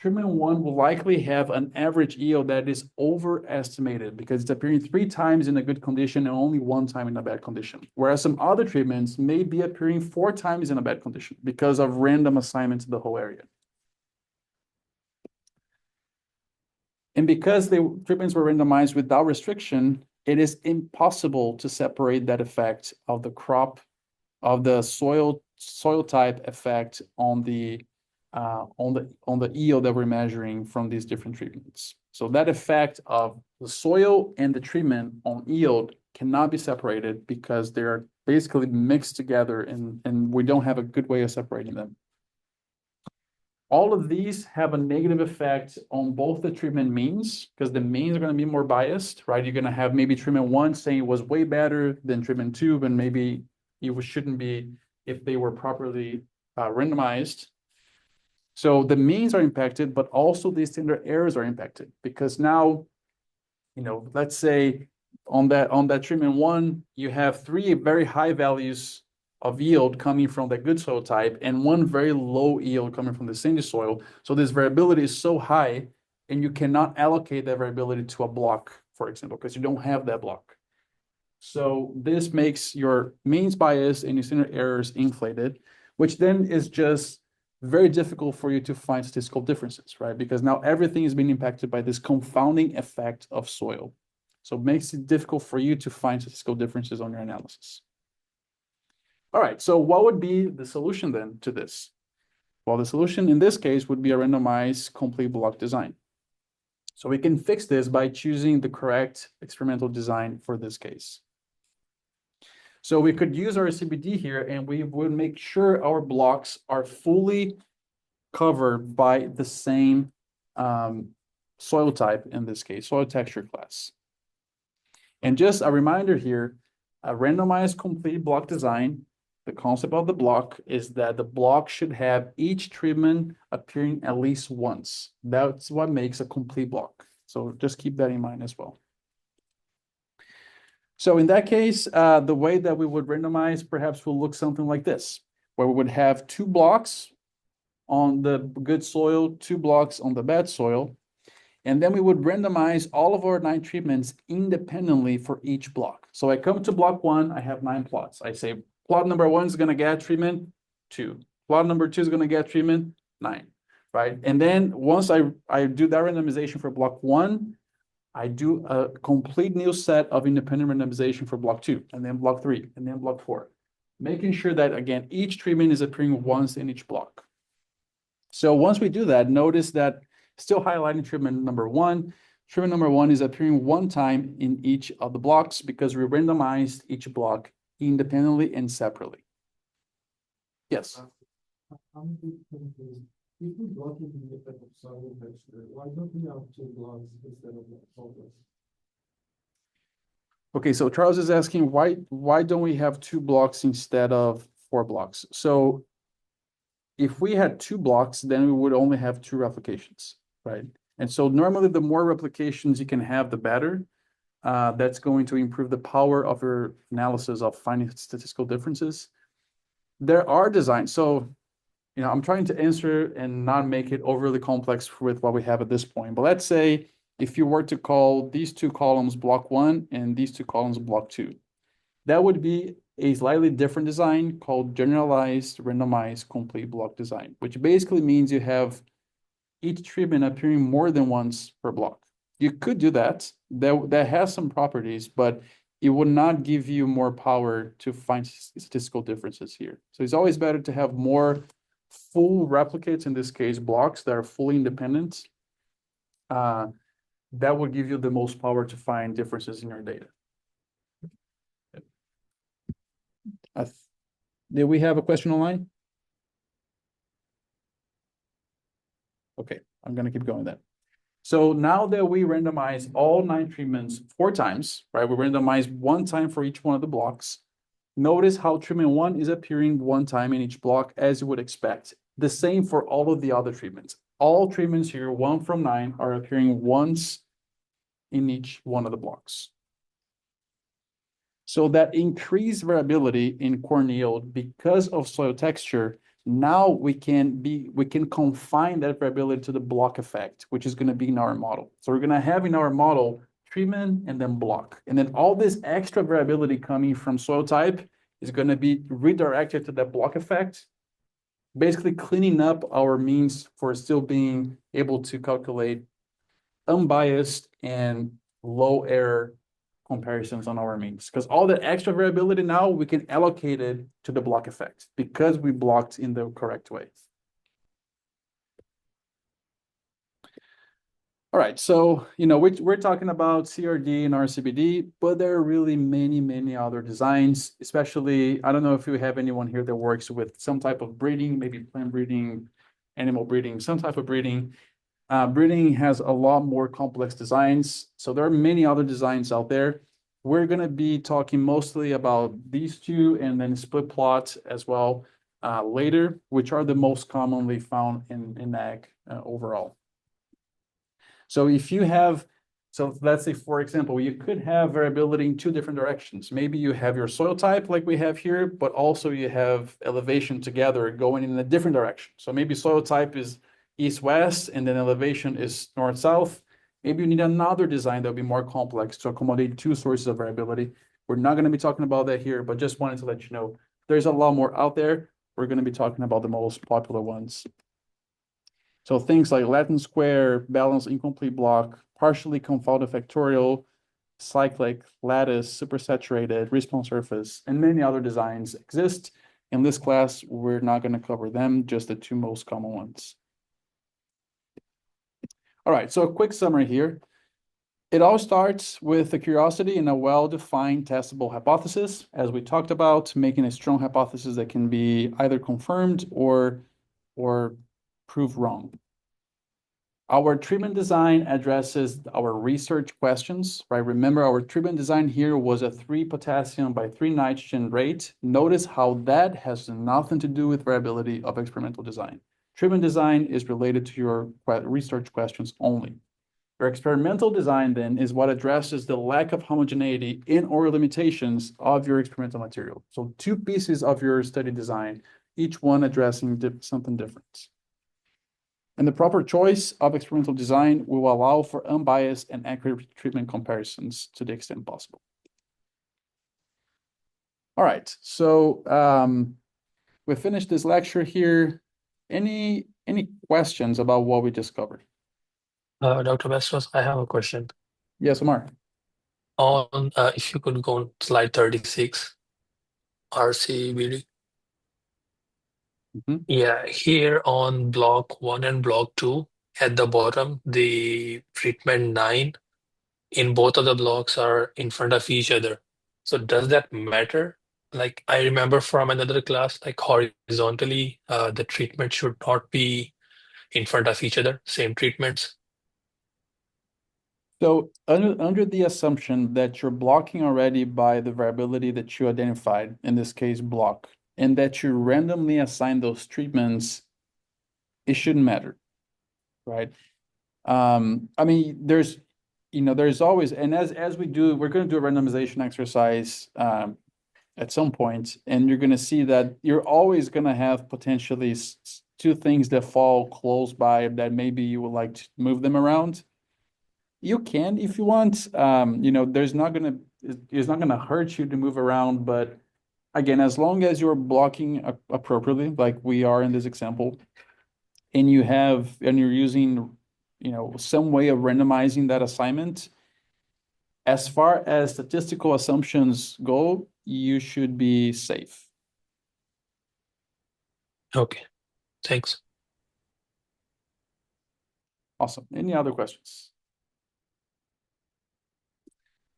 treatment one will likely have an average yield that is overestimated because it's appearing 3 times in a good condition and only 1 time in a bad condition. Whereas some other treatments may be appearing 4 times in a bad condition because of random assignment to the whole area. And because the treatments were randomized without restriction, it is impossible to separate that effect of the crop, of the soil type effect on the yield that we're measuring from these different treatments. So that effect of the soil and the treatment on yield cannot be separated because they're basically mixed together, and we don't have a good way of separating them. All of these have a negative effect on both the treatment means, because the means are going to be more biased, right? You're going to have maybe treatment one saying it was way better than treatment two, but maybe it shouldn't be if they were properly randomized. So the means are impacted, but also the standard errors are impacted, because now, let's say on that treatment one, you have 3 very high values of yield coming from the good soil type and 1 very low yield coming from the sandy soil. So this variability is so high, and you cannot allocate that variability to a block, for example, because you don't have that block. So this makes your means bias and your standard errors inflated, which then is just very difficult for you to find statistical differences, right? Because now everything is being impacted by this confounding effect of soil. So it makes it difficult for you to find statistical differences on your analysis. All right, so what would be the solution then to this? Well, the solution in this case would be a randomized complete block design. So we can fix this by choosing the correct experimental design for this case. So we could use our CBD here, and we would make sure our blocks are fully covered by the same soil type, in this case, soil texture class. And just a reminder here, a randomized complete block design, the concept of the block is that the block should have each treatment appearing at least once. That's what makes a complete block. So just keep that in mind as well. So in that case, the way that we would randomize perhaps will look something like this, where we would have 2 blocks on the good soil, 2 blocks on the bad soil, and then we would randomize all of our 9 treatments independently for each block. So I come to block 1, I have 9 plots. I say plot number 1 is going to get treatment 2. Plot number 2 is going to get treatment 9, right? And then once I do that randomization for block 1, I do a complete new set of independent randomization for block 2, and then block 3, and then block 4, making sure that, again, each treatment is appearing once in each block. So once we do that, notice that still highlighting treatment number 1. Treatment number 1 is appearing 1 time in each of the blocks because we randomized each block independently and separately. Yes. I'm confused. If we block it in the effect of soil texture, why don't we have 2 blocks instead of 4 blocks? Okay, so Charles is asking why don't we have 2 blocks instead of 4 blocks? So if we had 2 blocks, then we would only have 2 replications, right? And so normally the more replications you can have, the better. That's going to improve the power of your analysis of finding statistical differences. There are designs. So, I'm trying to answer and not make it overly complex with what we have at this point. But let's say if you were to call these 2 columns block 1 and these 2 columns block 2, that would be a slightly different design called generalized randomized complete block design, which basically means you have each treatment appearing more than once per block. You could do that. That has some properties, but it would not give you more power to find statistical differences here. So it's always better to have more full replicates, in this case, blocks that are fully independent. That will give you the most power to find differences in your data. Did we have a question online? Okay, I'm gonna keep going then. So now that we randomize all 9 treatments 4 times, right? We randomize 1 time for each one of the blocks. Notice how treatment 1 is appearing 1 time in each block, as you would expect. The same for all of the other treatments. All treatments here, 1 from 9, are appearing once in each one of the blocks. So that increased variability in corn yield because of soil texture, now we can confine that variability to the block effect, which is going to be in our model. So we're going to have in our model treatment and then block. And then all this extra variability coming from soil type is going to be redirected to that block effect, basically cleaning up our means for still being able to calculate unbiased and low error comparisons on our means, because all that extra variability now we can allocate it to the block effect because we blocked in the correct way. All right, so we're talking about CRD and RCBD, but there are really many other designs. Especially, I don't know if you have anyone here that works with some type of breeding, maybe plant breeding, animal breeding, some type of breeding. Breeding has a lot more complex designs, so there are many other designs out there. We're going to be talking mostly about these 2 and then split plot as well later, which are the most commonly found in ag overall. So if you have, so let's say, for example, you could have variability in 2 different directions. Maybe you have your soil type like we have here, but also you have elevation together going in a different direction. So maybe soil type is east-west, and then elevation is north-south. Maybe you need another design that will be more complex to accommodate 2 sources of variability. We're not going to be talking about that here, but just wanted to let you know there's a lot more out there. We're going to be talking about the most popular ones. So things like Latin square, balanced incomplete block, partially confounded factorial, cyclic, lattice, supersaturated, response surface, and many other designs exist. In this class, we're not going to cover them, just the 2 most common ones. All right, so a quick summary here. It all starts with a curiosity and a well-defined testable hypothesis, as we talked about, making a strong hypothesis that can be either confirmed or proved wrong. Our treatment design addresses our research questions, right? Remember, our treatment design here was a 3 potassium by 3 nitrogen rate. Notice how that has nothing to do with variability of experimental design. Treatment design is related to your research questions only. Your experimental design then is what addresses the lack of homogeneity in or limitations of your experimental material. So 2 pieces of your study design, each one addressing something different. And the proper choice of experimental design will allow for unbiased and accurate treatment comparisons to the extent possible. All right, so we finished this lecture here. Any questions about what we just covered? Dr. Bastos, I have a question. Yes, Omar. On if you could go on slide 36, RCBD. Yeah, here on block 1 and block 2, at the bottom, the treatment 9 in both of the blocks are in front of each other. So does that matter? Like I remember from another class, like horizontally, the treatment should not be in front of each other, same treatments. So under the assumption that you're blocking already by the variability that you identified, in this case block, and that you randomly assign those treatments, it shouldn't matter, right? I mean, there's always, and as we do, we're going to do a randomization exercise at some point, and you're going to see that you're always going to have potentially 2 things that fall close by that maybe you would like to move them around. You can if you want. It's not gonna hurt you to move around, but again, as long as you're blocking appropriately, like we are in this example, and you're using some way of randomizing that assignment. As far as statistical assumptions go, you should be safe. Okay, thanks. Awesome. Any other questions?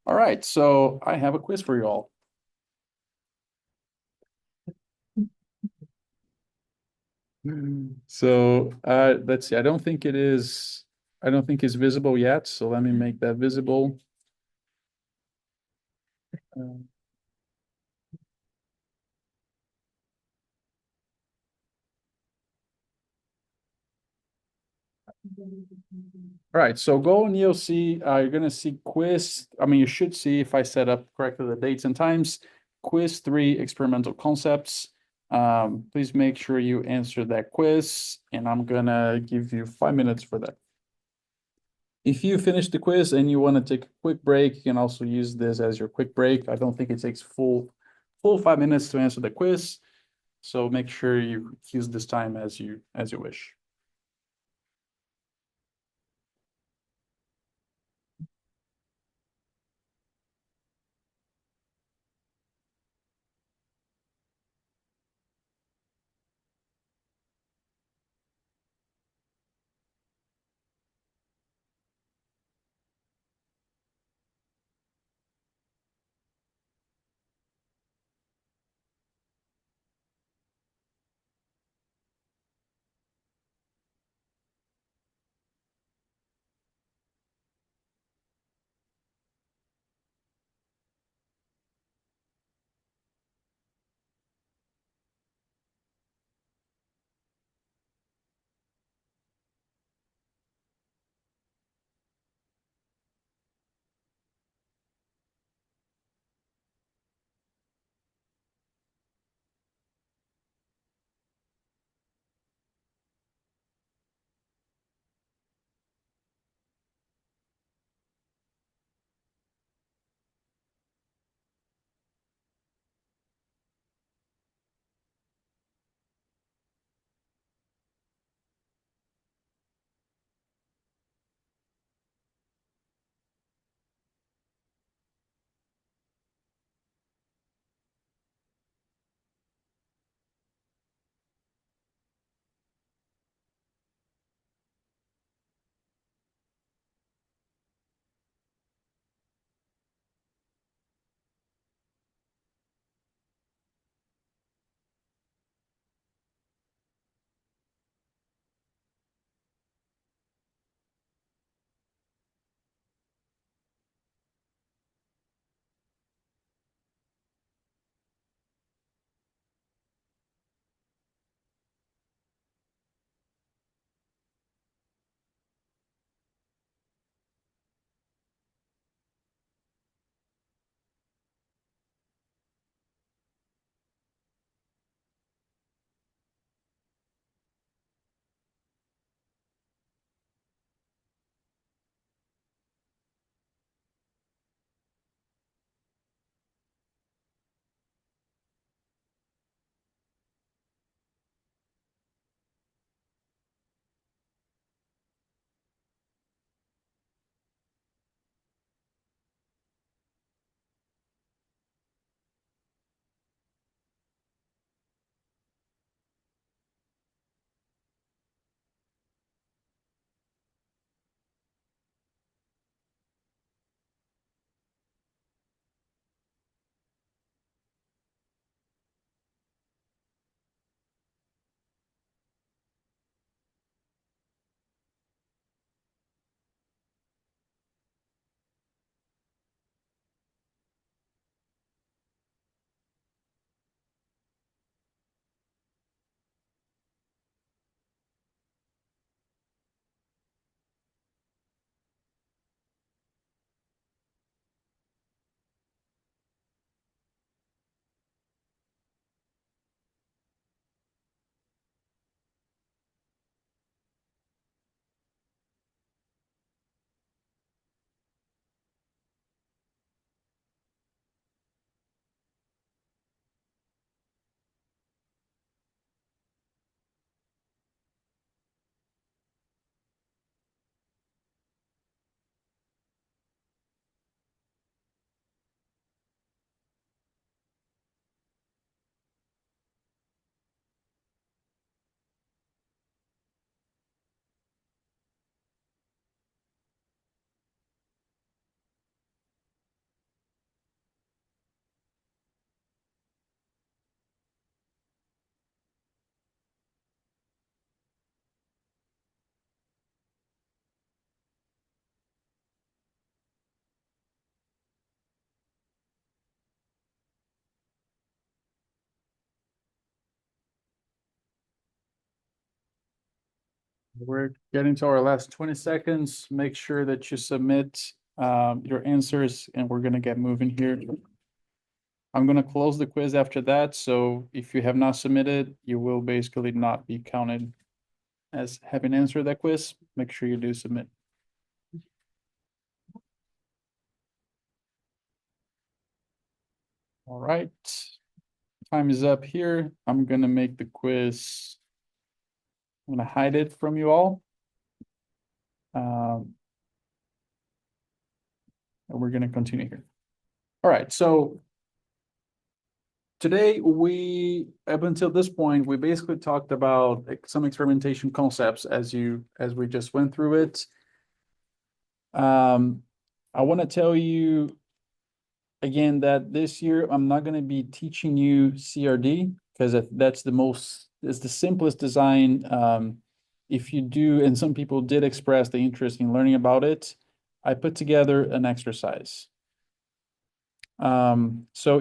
All right, so I have a quiz for you all. So let's see. I don't think it's visible yet. So let me make that visible. Uh, All right, so go and you'll see, you're gonna see quiz. I mean, you should see if I set up correctly the dates and times. Quiz 3 experimental concepts. Please make sure you answer that quiz, and I'm gonna give you 5 minutes for that. If you finish the quiz and you want to take a quick break, you can also use this as your quick break. I don't think it takes full 5 minutes to answer the quiz. So make sure you use this time as you wish. We're getting to our last 20 seconds. Make sure that you submit your answers and we're gonna get moving here. I'm gonna close the quiz after that, so if you have not submitted, you will basically not be counted as having answered that quiz. Make sure you do submit. All right, time is up here. I'm gonna make the quiz. I'm gonna hide it from you all. And we're gonna continue here. All right, so today up until this point, we basically talked about some experimentation concepts as we just went through it. I want to tell you again that this year I'm not going to be teaching you CRD because it's the simplest design. If you do, and some people did express the interest in learning about it, I put together an exercise. So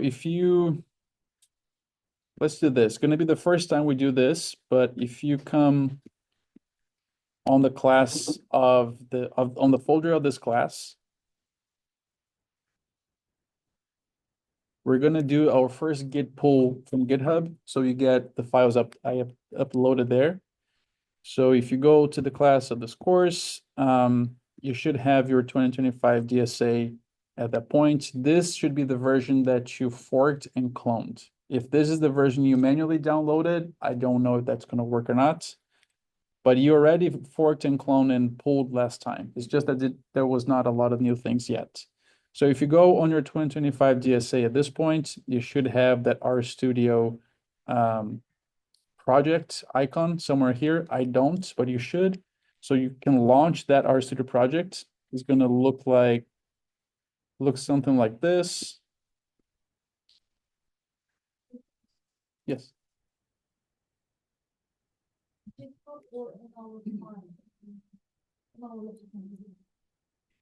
let's do this. It's going to be the first time we do this, but if you come on the class on the folder of this class, we're going to do our first git pull from GitHub. So you get the files I have uploaded there. So if you go to the class of this course, you should have your 2025 DSA at that point. This should be the version that you forked and cloned. If this is the version you manually downloaded, I don't know if that's going to work or not. But you already forked and cloned and pulled last time. It's just that there was not a lot of new things yet. So if you go on your 2025 DSA at this point, you should have that RStudio project icon somewhere here. I don't, but you should. So you can launch that RStudio project. It's going to look something like this. Yes.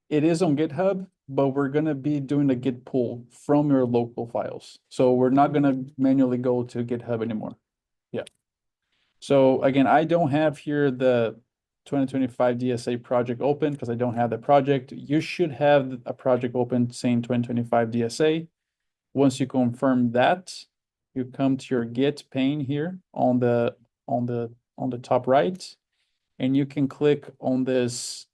It is on GitHub, but we're going to be doing a git pull from your local files. So we're not going to manually go to GitHub anymore. Yeah. So again, I don't have here the 2025 DSA project open because I don't have the project. You should have a project open saying 2025 DSA. Once you confirm that, you come to your Git pane here on the top right, and you can click on this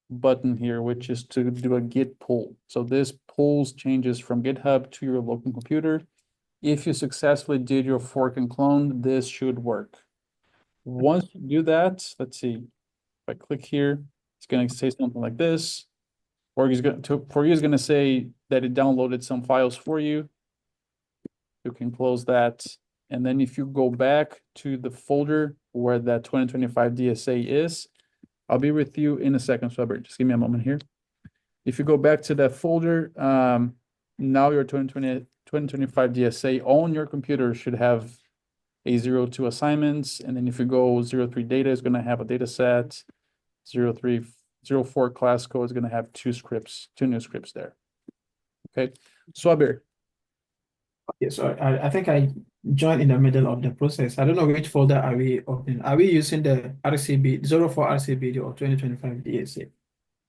button here, which is to do a git pull. So this pulls changes from GitHub to your local computer. If you successfully did your fork and clone, this should work. Once you do that, let's see, if I click here, it's going to say something like this. Or he's going to say that it downloaded some files for you. You can close that. And then if you go back to the folder where that 2025 DSA is, I'll be with you in a second, Swabber. Just give me a moment here. If you go back to that folder, now your 2025 DSA on your computer should have a 02 assignments. And then if you go 03 data is going to have a data set. 03, 04 class code is going to have two new scripts there. Okay, Swabber. Okay, so I think I joined in the middle of the process. I don't know which folder are we opening. Are we using the RCB, 04 RCBD or 2025 DSA?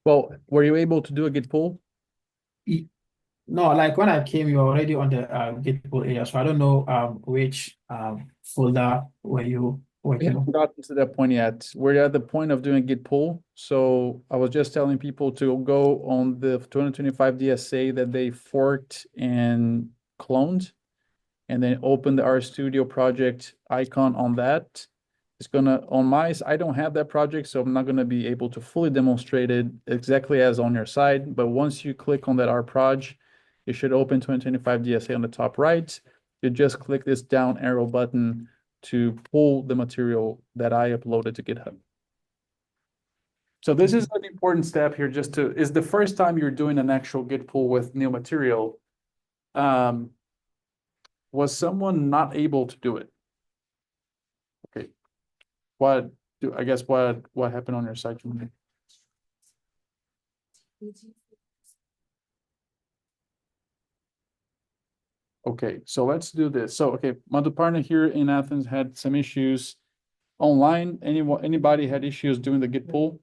Well, were you able to do a git pull? No, like when I came, you were already on the git pull area, so I don't know which folder were you We working haven't on. gotten to that point yet. We're at the point of doing git pull. So I was just telling people to go on the 2025 DSA that they forked and cloned, and then open the RStudio project icon on that. It's gonna, I don't have that project, so I'm not gonna be able to fully demonstrate it exactly as on your side. But once you click on that rproj, you should open 2025 DSA on the top right. You just click this down arrow button to pull the material that I uploaded to GitHub. So this is an important step here, is the first time you're doing an actual git pull with new material. Was someone not able to do it? Okay. What happened on your side? Okay, so let's do this. So, okay, Madhuparna here in Athens had some issues. online, anybody had issues doing the git pull?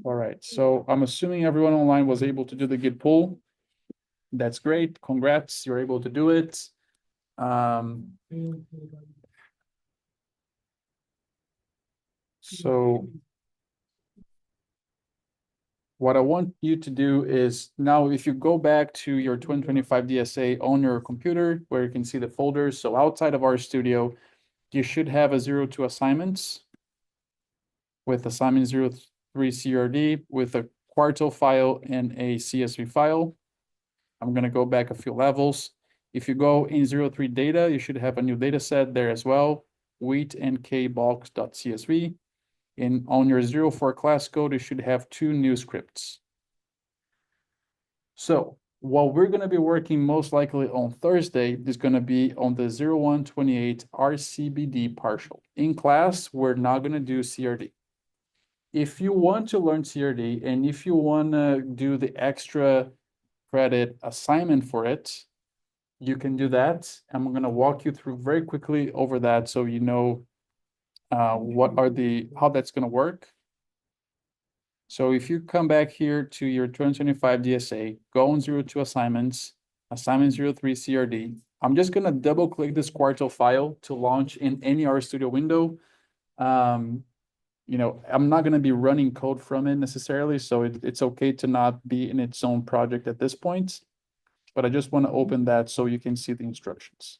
All right, so I'm assuming everyone online was able to do the git pull. That's great. Congrats, you're able to do it. So what I want you to do is now, if you go back to your 2025 DSA on your computer where you can see the folders. So outside of RStudio, you should have a 02 assignments with assignment 03 CRD with a quartile file and a CSV file. I'm going to go back a few levels. If you go in 03 data, you should have a new data set there as well, wheat and kbox.csv. And on your 04 class code, you should have two new scripts. So what we're going to be working most likely on Thursday is going to be on the 0128 RCBD partial. In class, we're not going to do CRD. If you want to learn CRD and if you want to do the extra credit assignment for it, you can do that. I'm going to walk you through very quickly over that so you know how that's going to work. So if you come back here to your 2025 DSA, go on 02 assignments, assignment 03 CRD. I'm just going to double click this quartile file to launch in any RStudio window. You know, I'm not going to be running code from it necessarily, so it's okay to not be in its own project at this point. But I just want to open that so you can see the instructions.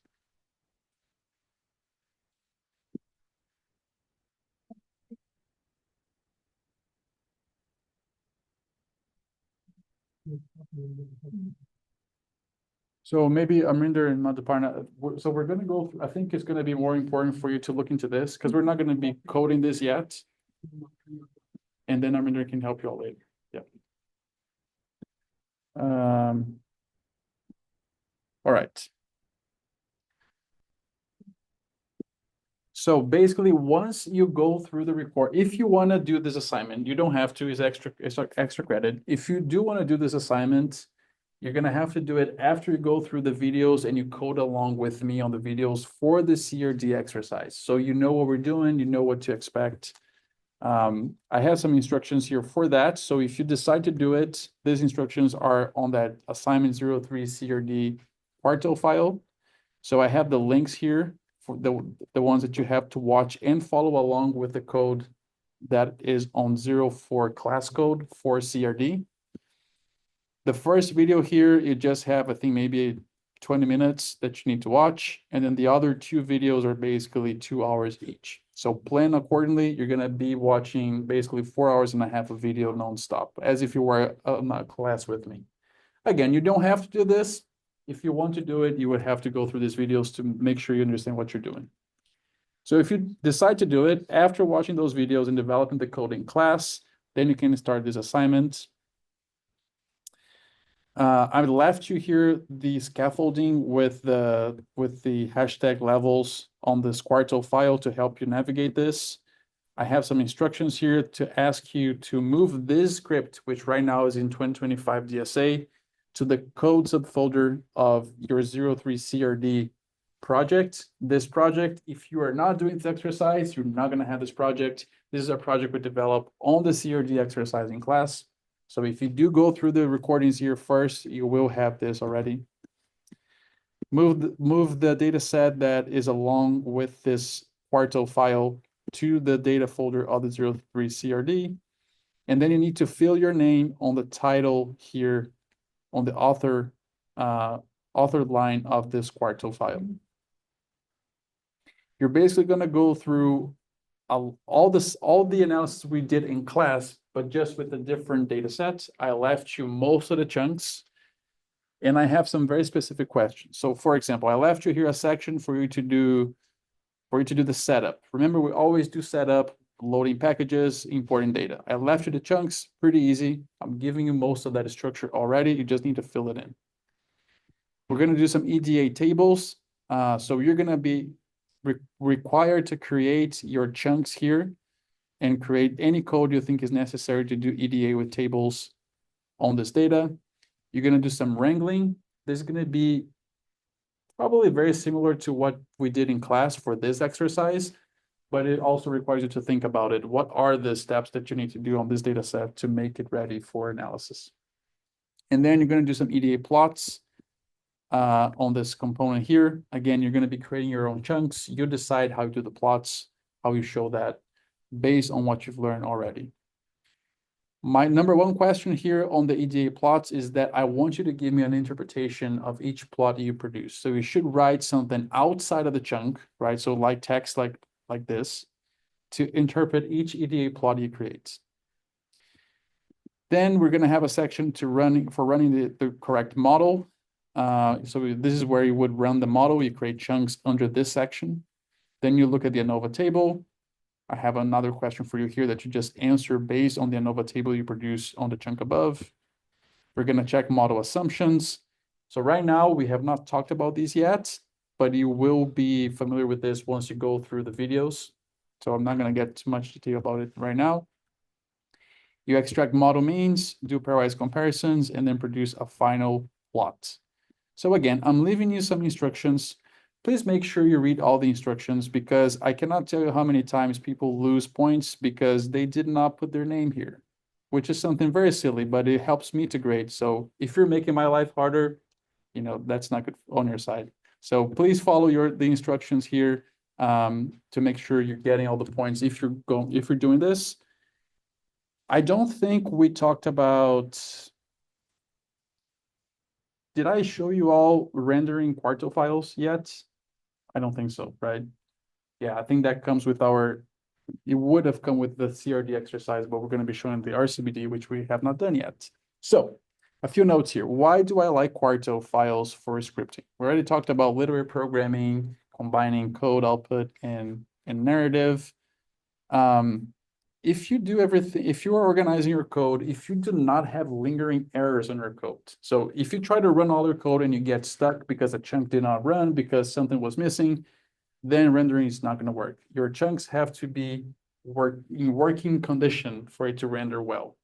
So maybe Amrinder and Madhuparna, so we're going to go, I think it's going to be more important for you to look into this because we're not going to be coding this yet. And then Amrinder can help you all later. Yeah. All right. So basically, once you go through the report, if you want to do this assignment, you don't have to, it's extra credit. If you do want to do this assignment, you're going to have to do it after you go through the videos and you code along with me on the videos for the CRD exercise. So you know what we're doing, you know what to expect. I have some instructions here for that. So if you decide to do it, these instructions are on that assignment 03 CRD quartile file. So I have the links here for the ones that you have to watch and follow along with the code that is on 04 class code for CRD. The first video here, you just have, I think, maybe 20 minutes that you need to watch. And then the other two videos are basically 2 hours each. So plan accordingly. You're going to be watching basically 4.5 hours of video nonstop, as if you were in a class with me. Again, you don't have to do this. If you want to do it, you would have to go through these videos to make sure you understand what you're doing. So if you decide to do it after watching those videos and developing the code in class, then you can start this assignment. I left you here the scaffolding with the hashtag levels on this quartile file to help you navigate this. I have some instructions here to ask you to move this script, which right now is in 2025 DSA, to the code subfolder of your 03 CRD project. This project, if you are not doing this exercise, you're not going to have this project. This is a project we develop on the CRD exercise in class. So if you do go through the recordings here first, you will have this already. Move the data set that is along with this quartile file to the data folder of the 03 CRD. And then you need to fill your name on the title here on the author line of this quartile file. You're basically going to go through all the analysis we did in class, but just with a different data set. I left you most of the chunks, and I have some very specific questions. So for example, I left you here a section for you to do the setup. Remember, we always do setup, loading packages, importing data. I left you the chunks, pretty easy. I'm giving you most of that structure already. You just need to fill it in. We're going to do some EDA tables. So you're going to be required to create your chunks here and create any code you think is necessary to do EDA with tables on this data. You're going to do some wrangling. This is going to be probably very similar to what we did in class for this exercise, but it also requires you to think about it. What are the steps that you need to do on this data set to make it ready for analysis? And then you're going to do some EDA plots on this component here. Again, you're going to be creating your own chunks. You decide how you do the plots, how you show that based on what you've learned already. My number one question here on the EDA plots is that I want you to give me an interpretation of each plot you produce. So you should write something outside of the chunk, right? So like text like this to interpret each EDA plot you create. Then we're going to have a section to running the correct model. So this is where you would run the model. You create chunks under this section. Then you look at the ANOVA table. I have another question for you here that you just answer based on the ANOVA table you produce on the chunk above. We're going to check model assumptions. So right now, we have not talked about these yet, but you will be familiar with this once you go through the videos. So I'm not going to get too much detail about it right now. You extract model means, do pairwise comparisons, and then produce a final plot. So again, I'm leaving you some instructions. Please make sure you read all the instructions because I cannot tell you how many times people lose points because they did not put their name here, which is something very silly, but it helps me to grade. So if you're making my life harder, you know, that's not good on your side. So please follow the instructions here to make sure you're getting all the points if you're doing this. I don't think we talked about. Did I show you all rendering Quarto files yet? I don't think so, right? Yeah, I think that comes with it would have come with the CRD exercise, but we're going to be showing the RCBD, which we have not done yet. So a few notes here. Why do I like Quarto files for scripting? We already talked about literary programming, combining code output and narrative. If you do everything, if you are organizing your code, if you do not have lingering errors in your code. So if you try to run all your code and you get stuck because a chunk did not run because something was missing, then rendering is not going to work. Your chunks have to be in working condition for it to render well.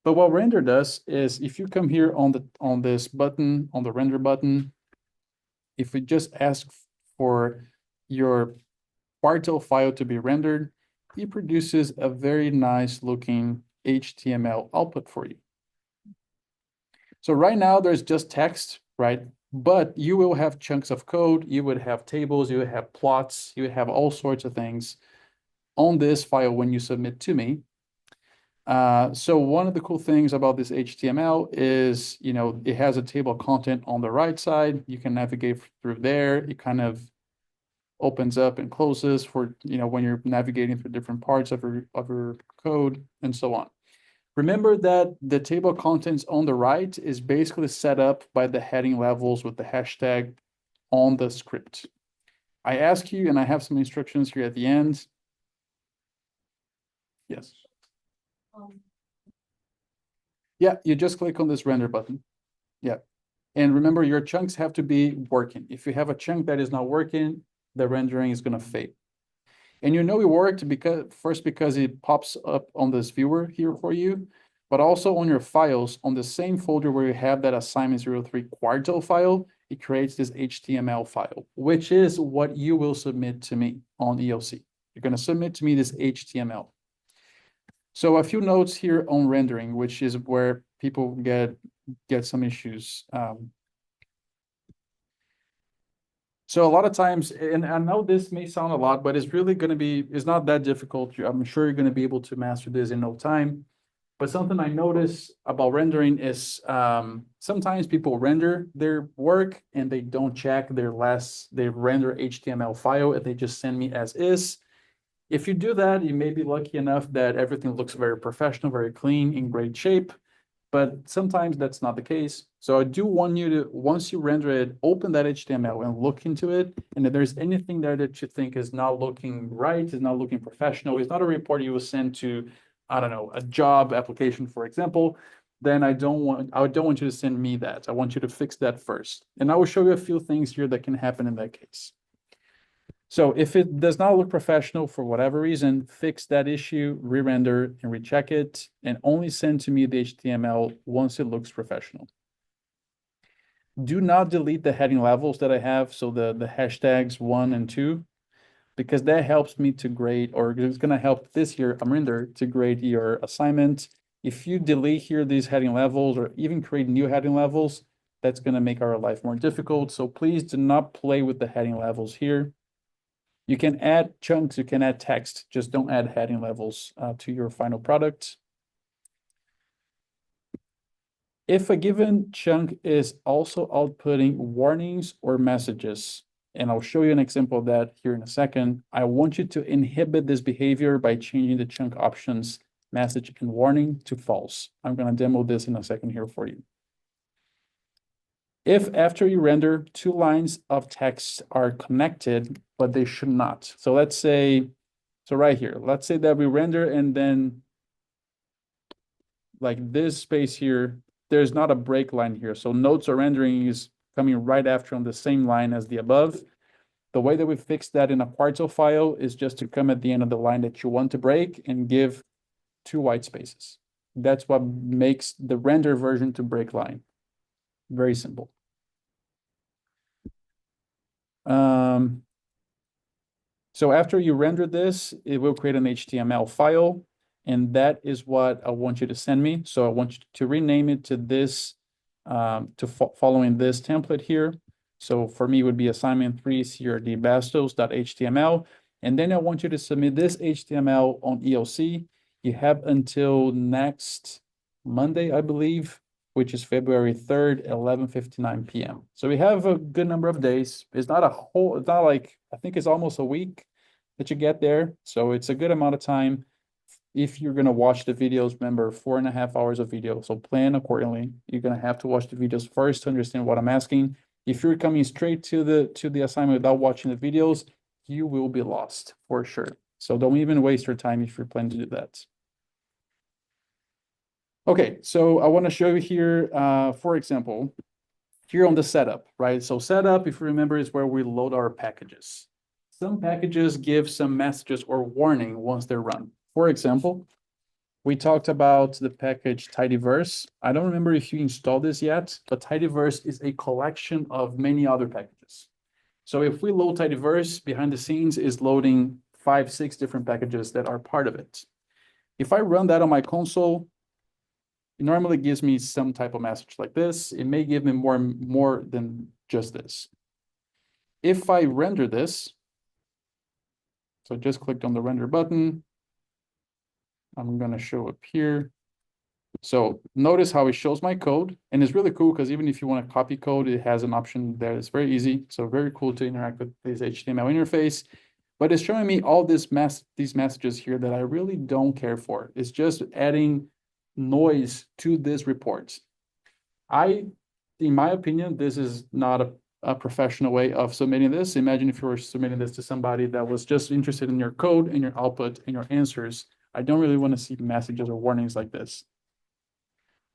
But what render does is if you come here on this button, on the render button, if we just ask for your Quarto file to be rendered, it produces a very nice looking HTML output for you. So right now there's just text, right? But you will have chunks of code, you would have tables, you would have plots, you would have all sorts of things on this file when you submit to me. So one of the cool things about this HTML is, you know, it has a table of content on the right side. You can navigate through there. It kind of opens up and closes for, you know, when you're navigating through different parts of your code and so on. Remember that the table of contents on the right is basically set up by the heading levels with the hashtag on the script. I ask you, and I have some instructions here at the end. Yes. Yeah, you just click on this render button. Yeah. And remember, your chunks have to be working. If you have a chunk that is not working, the rendering is going to fade. And you know it worked because it pops up on this viewer here for you, but also on your files, on the same folder where you have that assignment 03 Quarto file, it creates this HTML file, which is what you will submit to me on EOC. You're going to submit to me this HTML. So a few notes here on rendering, which is where people get some issues. So a lot of times, and I know this may sound a lot, but it's really going to be, it's not that difficult. I'm sure you're going to be able to master this in no time. But something I notice about rendering is sometimes people render their work and they don't check they render HTML file and they just send me as is. If you do that, you may be lucky enough that everything looks very professional, very clean, in great shape. But sometimes that's not the case. So I do want you to, once you render it, open that HTML and look into it. And if there's anything there that you think is not looking right, is not looking professional, it's not a report you will send to, I don't know, a job application, for example, then I don't want you to send me that. I want you to fix that first. And I will show you a few things here that can happen in that case. So if it does not look professional for whatever reason, fix that issue, re-render and recheck it, and only send to me the HTML once it looks professional. Do not delete the heading levels that I have, so the hashtags 1 and 2, because that helps me to grade, or it's going to help this year, Amrinder, to grade your assignment. If you delete here these heading levels or even create new heading levels, that's going to make our life more difficult. So please do not play with the heading levels here. You can add chunks, you can add text, just don't add heading levels to your final product. If a given chunk is also outputting warnings or messages, and I'll show you an example of that here in a second, I want you to inhibit this behavior by changing the chunk options message and warning to false. I'm going to demo this in a second here for you. If after you render, two lines of text are connected, but they should not. So let's say, so right here, let's say that we render and then like this space here, there's not a break line here. So notes or rendering is coming right after on the same line as the above. The way that we fix that in a Quarto file is just to come at the end of the line that you want to break and give two white spaces. That's what makes the render version to break line. Very simple. So after you render this, it will create an HTML file, and that is what I want you to send me. So I want you to rename it to this, following this template here. So for me, it would be assignment 3 crdbastos.html. And then I want you to submit this HTML on ELC. You have until next Monday, I believe, which is February 3rd, 11:59 p.m. So we have a good number of days. It's not like, I think it's almost a week that you get there. So it's a good amount of time. If you're going to watch the videos, remember 4.5 hours of video. So plan accordingly. You're going to have to watch the videos first to understand what I'm asking. If you're coming straight to the assignment without watching the videos, you will be lost for sure. So don't even waste your time if you're planning to do that. Okay, so I want to show you here, for example, here on the setup, right? So setup, if you remember, is where we load our packages. Some packages give some messages or warning once they're run. For example, we talked about the package tidyverse. I don't remember if you installed this yet, but tidyverse is a collection of many other packages. So if we load tidyverse, behind the scenes is loading 5, 6 different packages that are part of it. If I run that on my console, it normally gives me some type of message like this. It may give me more than just this. If I render this, so I just clicked on the render button. I'm going to show up here. So notice how it shows my code, and it's really cool because even if you want to copy code, it has an option there. It's very easy. So very cool to interact with this HTML interface. But it's showing me all these messages here that I really don't care for. It's just adding noise to this report. In my opinion, this is not a professional way of submitting this. Imagine if you were submitting this to somebody that was just interested in your code and your output and your answers. I don't really want to see messages or warnings like this.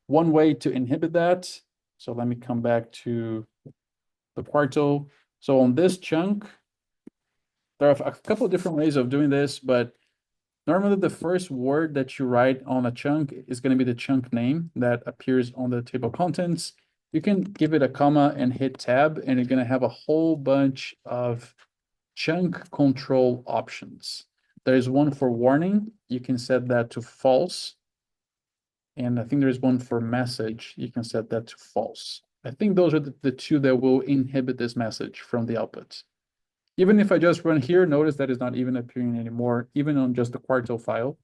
One way to inhibit that, so let me come back to the Quarto. So on this chunk, there are a couple of different ways of doing this, but normally the first word that you write on a chunk is going to be the chunk name that appears on the table of contents. You can give it a comma and hit tab, and you're going to have a whole bunch of chunk control options. There's one for warning. You can set that to false. And I think there's one for message. You can set that to false. I think those are the two that will inhibit this message from the output. Even if I just run here, notice that it's not even appearing anymore, even on just the Quarto file.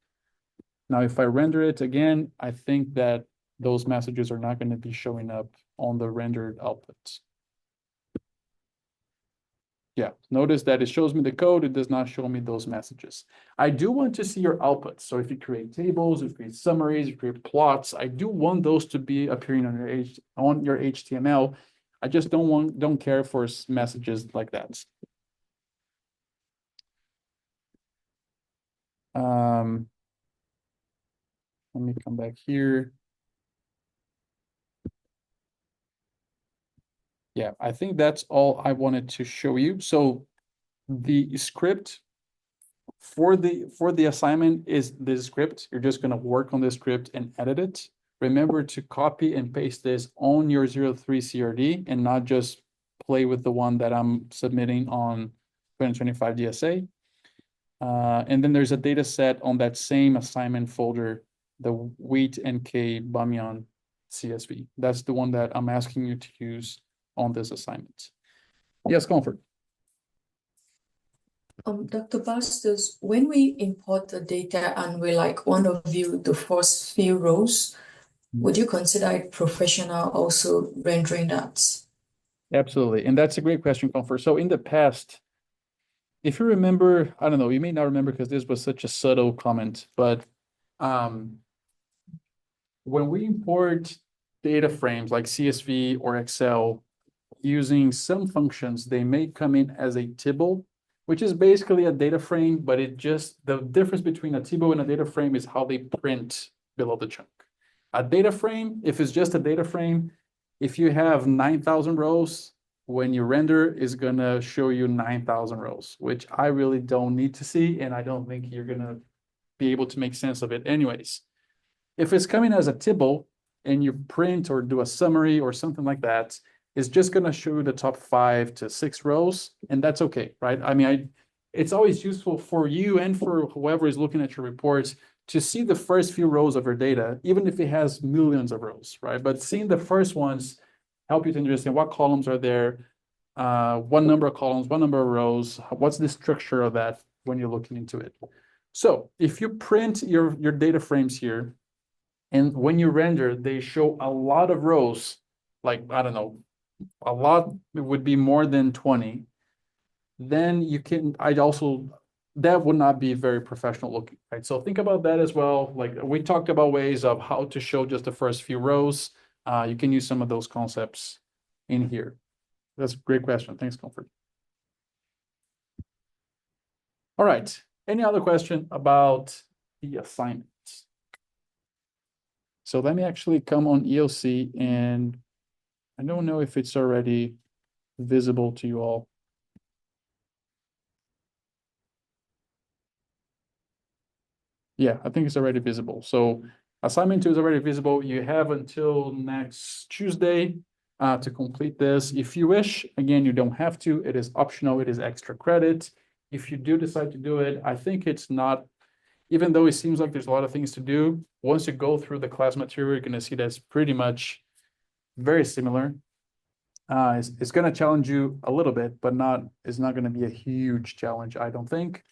Now, if I render it again, I think that those messages are not going to be showing up on the rendered outputs. Yeah, notice that it shows me the code. It does not show me those messages. I do want to see your outputs. So if you create tables, if you create summaries, if you create plots, I do want those to be appearing on your HTML. I just don't care for messages like that. Let me come back here. Yeah, I think that's all I wanted to show you. So the script for the assignment is this script. You're just going to work on this script and edit it. remember to copy and paste this on your 03 CRD and not just play with the one that I'm submitting on 2025 DSA. And then there's a data set on that same assignment folder, the wheat NK Bamiyan CSV. That's the one that I'm asking you to use on this assignment. Yes, Comfort. Dr. Bastos, when we import the data and we want to view the first few rows, would you consider it professional also rendering that? Absolutely. And that's a great question, Comfort. So in the past, if you remember, I don't know, you may not remember because this was such a subtle comment, but when we import data frames like CSV or Excel using some functions, they may come in as a tibble, which is basically a data frame, but the difference between a tibble and a data frame is how they print below the chunk. A data frame, if it's just a data frame, if you have 9,000 rows, when you render, is gonna show you 9,000 rows, which I really don't need to see, and I don't think you're gonna be able to make sense of it anyways. If it's coming as a tibble and you print or do a summary or something like that, it's just gonna show you the top 5 to 6 rows, and that's okay, right? I mean, it's always useful for you and for whoever is looking at your reports to see the first few rows of your data, even if it has millions of rows, right? But seeing the first ones help you to understand what columns are there, what number of columns, what number of rows, what's the structure of that when you're looking into it. So if you print your data frames here, and when you render, they show a lot of rows, like, I don't know, a lot would be more than 20, then you can, that would not be very professional looking, right? So think about that as well. Like we talked about ways of how to show just the first few rows. You can use some of those concepts in here. That's a great question. Thanks, Comfort. All right. Any other question about the assignments? So let me actually come on EOC, and I don't know if it's already visible to you all. Yeah, I think it's already visible. So assignment 2 is already visible. You have until next Tuesday to complete this. If you wish, again, you don't have to. It is optional. It is extra credit. If you do decide to do it, I think it's not, even though it seems like there's a lot of things to do, once you go through the class material, you're going to see that's pretty much very similar. It's going to challenge you a little bit, but it's not going to be a huge challenge, I don't think.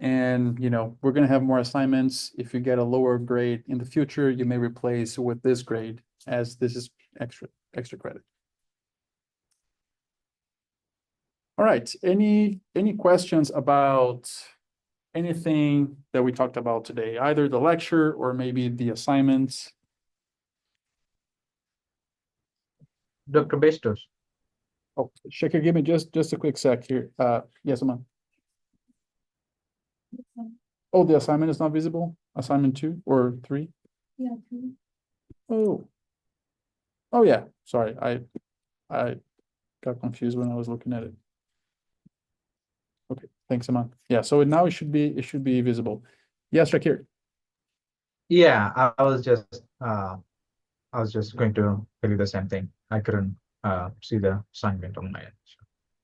And, we're going to have more assignments. If you get a lower grade in the future, you may replace with this grade, as this is extra credit. All right. Any questions about anything that we talked about today, either the lecture or maybe the assignments? Dr. Bastos. Oh, Shaker, give me just a quick sec here. Yes, Aman. Oh, the assignment is not visible? Assignment 2 or 3? Yeah. Oh. Oh yeah. Sorry, I got confused when I was looking at it. Okay, thanks, Aman. Yeah, so now it should be visible. Yes, Shakir. Yeah, I was just going to tell you the same thing. I couldn't see the assignment on my end.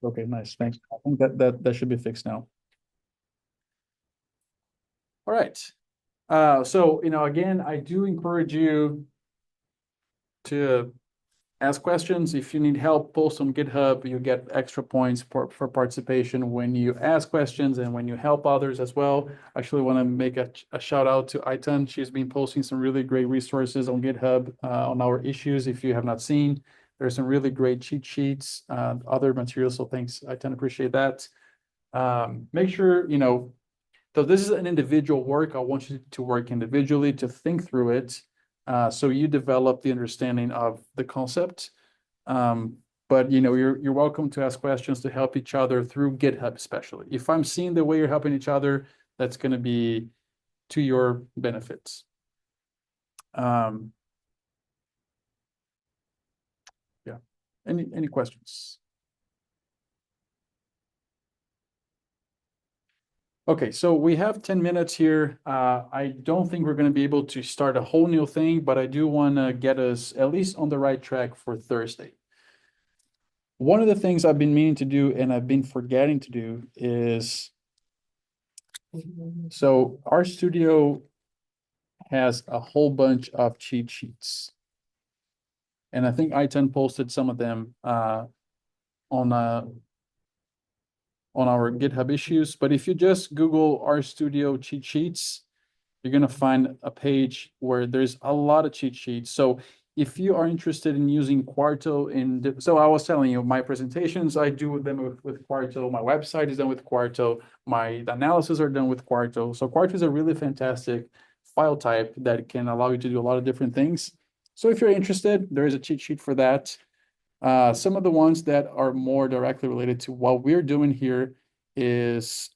Okay, nice. Thanks. I think that should be fixed now. All right. So again, I do encourage you to ask questions. If you need help, post on GitHub. You get extra points for participation when you ask questions and when you help others as well. I actually want to make a shout out to Aitan. She's been posting some really great resources on GitHub on our issues. If you have not seen, there's some really great cheat sheets, other materials. So thanks, Aitan, appreciate that. Make sure, so this is an individual work. I want you to work individually, to think through it. So you develop the understanding of the concept. But you're welcome to ask questions to help each other through GitHub, especially. If I'm seeing the way you're helping each other, that's going to be to your benefits. Yeah. Any questions? Okay, so we have 10 minutes here. I don't think we're going to be able to start a whole new thing, but I do want to get us at least on the right track for Thursday. One of the things I've been meaning to do and I've been forgetting to do is, so our studio has a whole bunch of cheat sheets. And I think I-10 posted some of them on our GitHub issues. But if you just Google RStudio cheat sheets, you're going to find a page where there's a lot of cheat sheets. So if you are interested in using Quarto so I was telling you, my presentations, I do them with Quarto. My website is done with Quarto. My analysis are done with Quarto. So Quarto is a really fantastic file type that can allow you to do a lot of different things. So if you're interested, there is a cheat sheet for that. Some of the ones that are more directly related to what we're doing here is,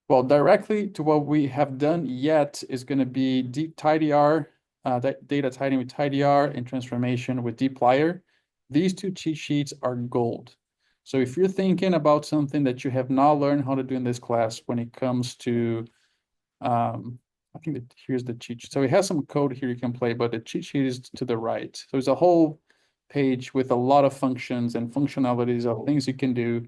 well, directly to what we have done yet is going to be deep tidyr, data tidying with tidyr and transformation with dplyr. These two cheat sheets are gold. So if you're thinking about something that you have not learned how to do in this class when it comes to, I think that here's the cheat sheet. So it has some code here you can play, but the cheat sheet is to the right. So there's a whole page with a lot of functions and functionalities of things you can do.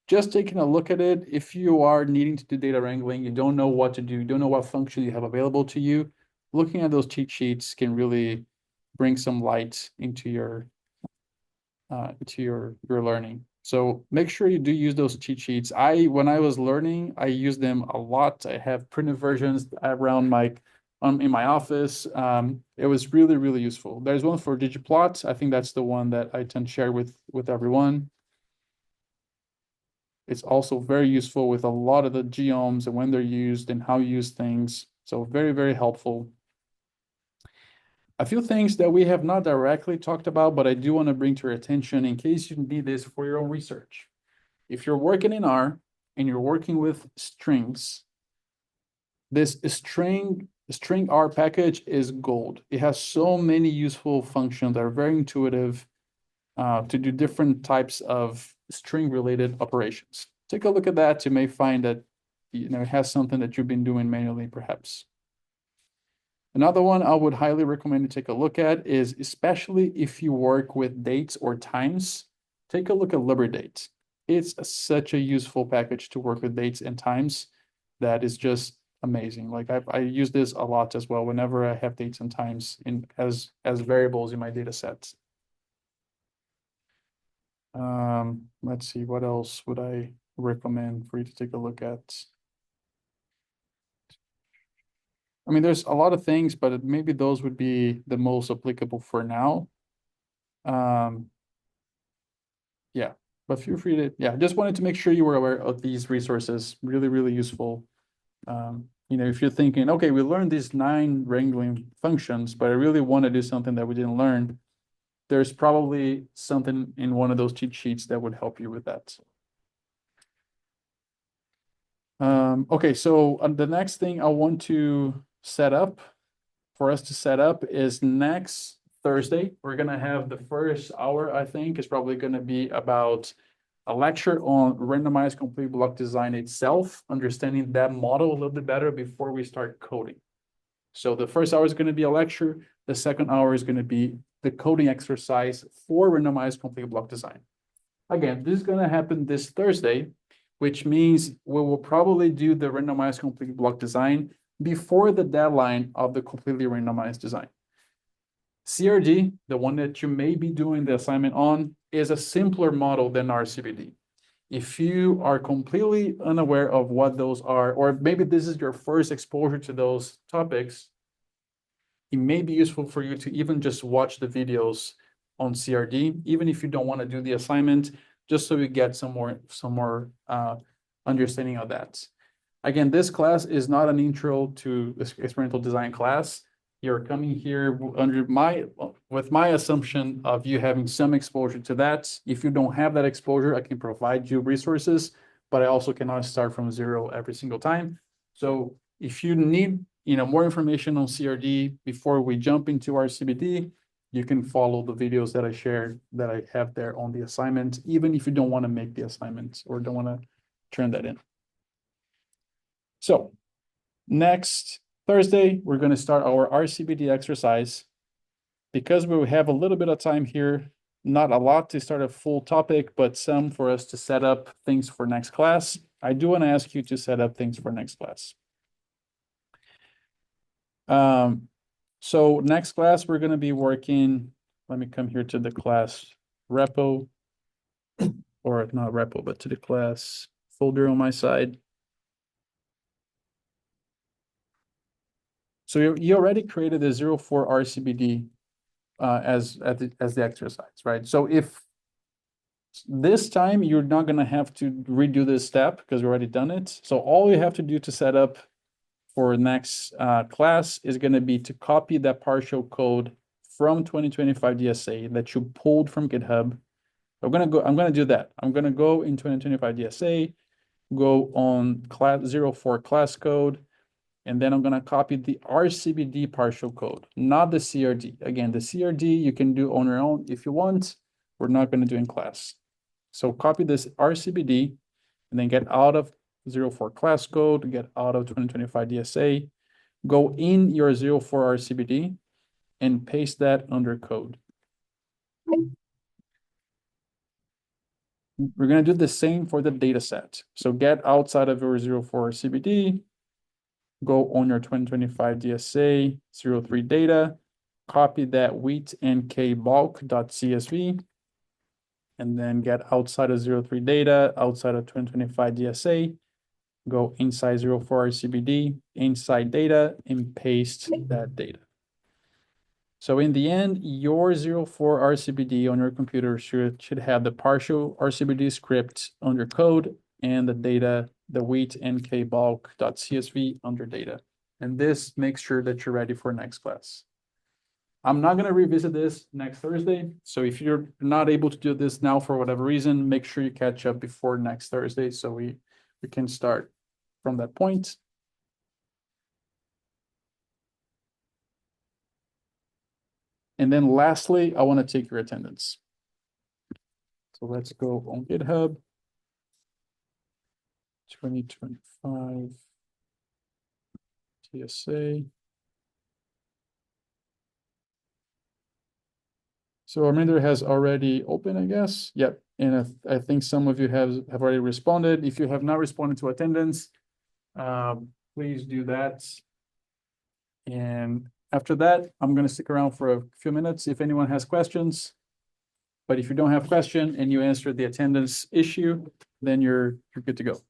Just taking a look at it, if you are needing to do data wrangling, you don't know what to do, you don't know what function you have available to you, looking at those cheat sheets can really bring some light into your learning. So make sure you do use those cheat sheets. When I was learning, I used them a lot. I have printed versions around in my office. It was really, really useful. There's one for ggplot. I think that's the one that I tend to share with everyone. It's also very useful with a lot of the geomes and when they're used and how you use things. So very, very helpful. A few things that we have not directly talked about, but I do want to bring to your attention in case you need this for your own research. If you're working in R and you're working with strings, this string R package is gold. It has so many useful functions that are very intuitive to do different types of string-related operations. Take a look at that. You may find that it has something that you've been doing manually, perhaps. Another one I would highly recommend you take a look at is, especially if you work with dates or times, take a look at LibreDate. It's such a useful package to work with dates and times that is just amazing. Like I use this a lot as well whenever I have dates and times as variables in my data sets. Let's see, what else would I recommend for you to take a look at? I mean, there's a lot of things, but maybe those would be the most applicable for now. Yeah, but feel free to, just wanted to make sure you were aware of these resources. Really, really useful. If you're thinking, okay, we learned these 9 wrangling functions, but I really want to do something that we didn't learn, there's probably something in one of those cheat sheets that would help you with that. Okay, so the next thing I want to set up is next Thursday. We're going to have the first hour, I think, is probably going to be about a lecture on randomized complete block design itself, understanding that model a little bit better before we start coding. So the first hour is going to be a lecture. The second hour is going to be the coding exercise for randomized complete block design. Again, this is going to happen this Thursday, which means we will probably do the randomized complete block design before the deadline of the completely randomized design. CRD, the one that you may be doing the assignment on, is a simpler model than RCBD. If you are completely unaware of what those are, or maybe this is your first exposure to those topics, it may be useful for you to even just watch the videos on CRD, even if you don't want to do the assignment, just so you get some more understanding of that. Again, this class is not an intro to experimental design class. You're coming here with my assumption of you having some exposure to that. If you don't have that exposure, I can provide you resources, but I also cannot start from zero every single time. So if you need more information on CRD before we jump into our CBD, you can follow the videos that I shared that I have there on the assignment, even if you don't want to make the assignment or don't want to turn that in. So next Thursday, we're going to start our RCBD exercise. Because we have a little bit of time here, not a lot to start a full topic, but some for us to set up things for next class. I do want to ask you to set up things for next class. So next class, we're going to be working, let me come here to the class repo, or not repo, but to the class folder on my side. So you already created the 04 RCBD as the exercise, right? So if this time you're not going to have to redo this step because we already done it. So all you have to do to set up for next class is going to be to copy that partial code from 2025 DSA that you pulled from GitHub. I'm going to do that. I'm going to go in 2025 DSA, go on class 04 class code, and then I'm going to copy the RCBD partial code, not the CRD. Again, the CRD you can do on your own if you want. We're not going to do in class. So copy this RCBD and then get out of 04 class code, get out of 2025 DSA, go in your 04 RCBD and paste that under code. We're going to do the same for the data set. So get outside of your 04 RCBD, go on your 2025 DSA 03 data, copy that wheat and k bulk.csv, and then get outside of 03 data, outside of 2025 DSA, go inside 04 RCBD, inside data, and paste that data. So in the end, your 04 RCBD on your computer should have the partial RCBD script under code and the data, the wheat and k bulk.csv under data. And this makes sure that you're ready for next class. I'm not going to revisit this next Thursday. So if you're not able to do this now for whatever reason, make sure you catch up before next Thursday so we can start from that point. And then lastly, I want to take your attendance. So let's go on GitHub. 2025 TSA. So Arminder has already opened, I guess. Yep. And I think some of you have already responded. If you have not responded to attendance, please do that. And after that, I'm going to stick around for a few minutes if anyone has questions. But if you don't have question and you answer the attendance issue, then you're good to go.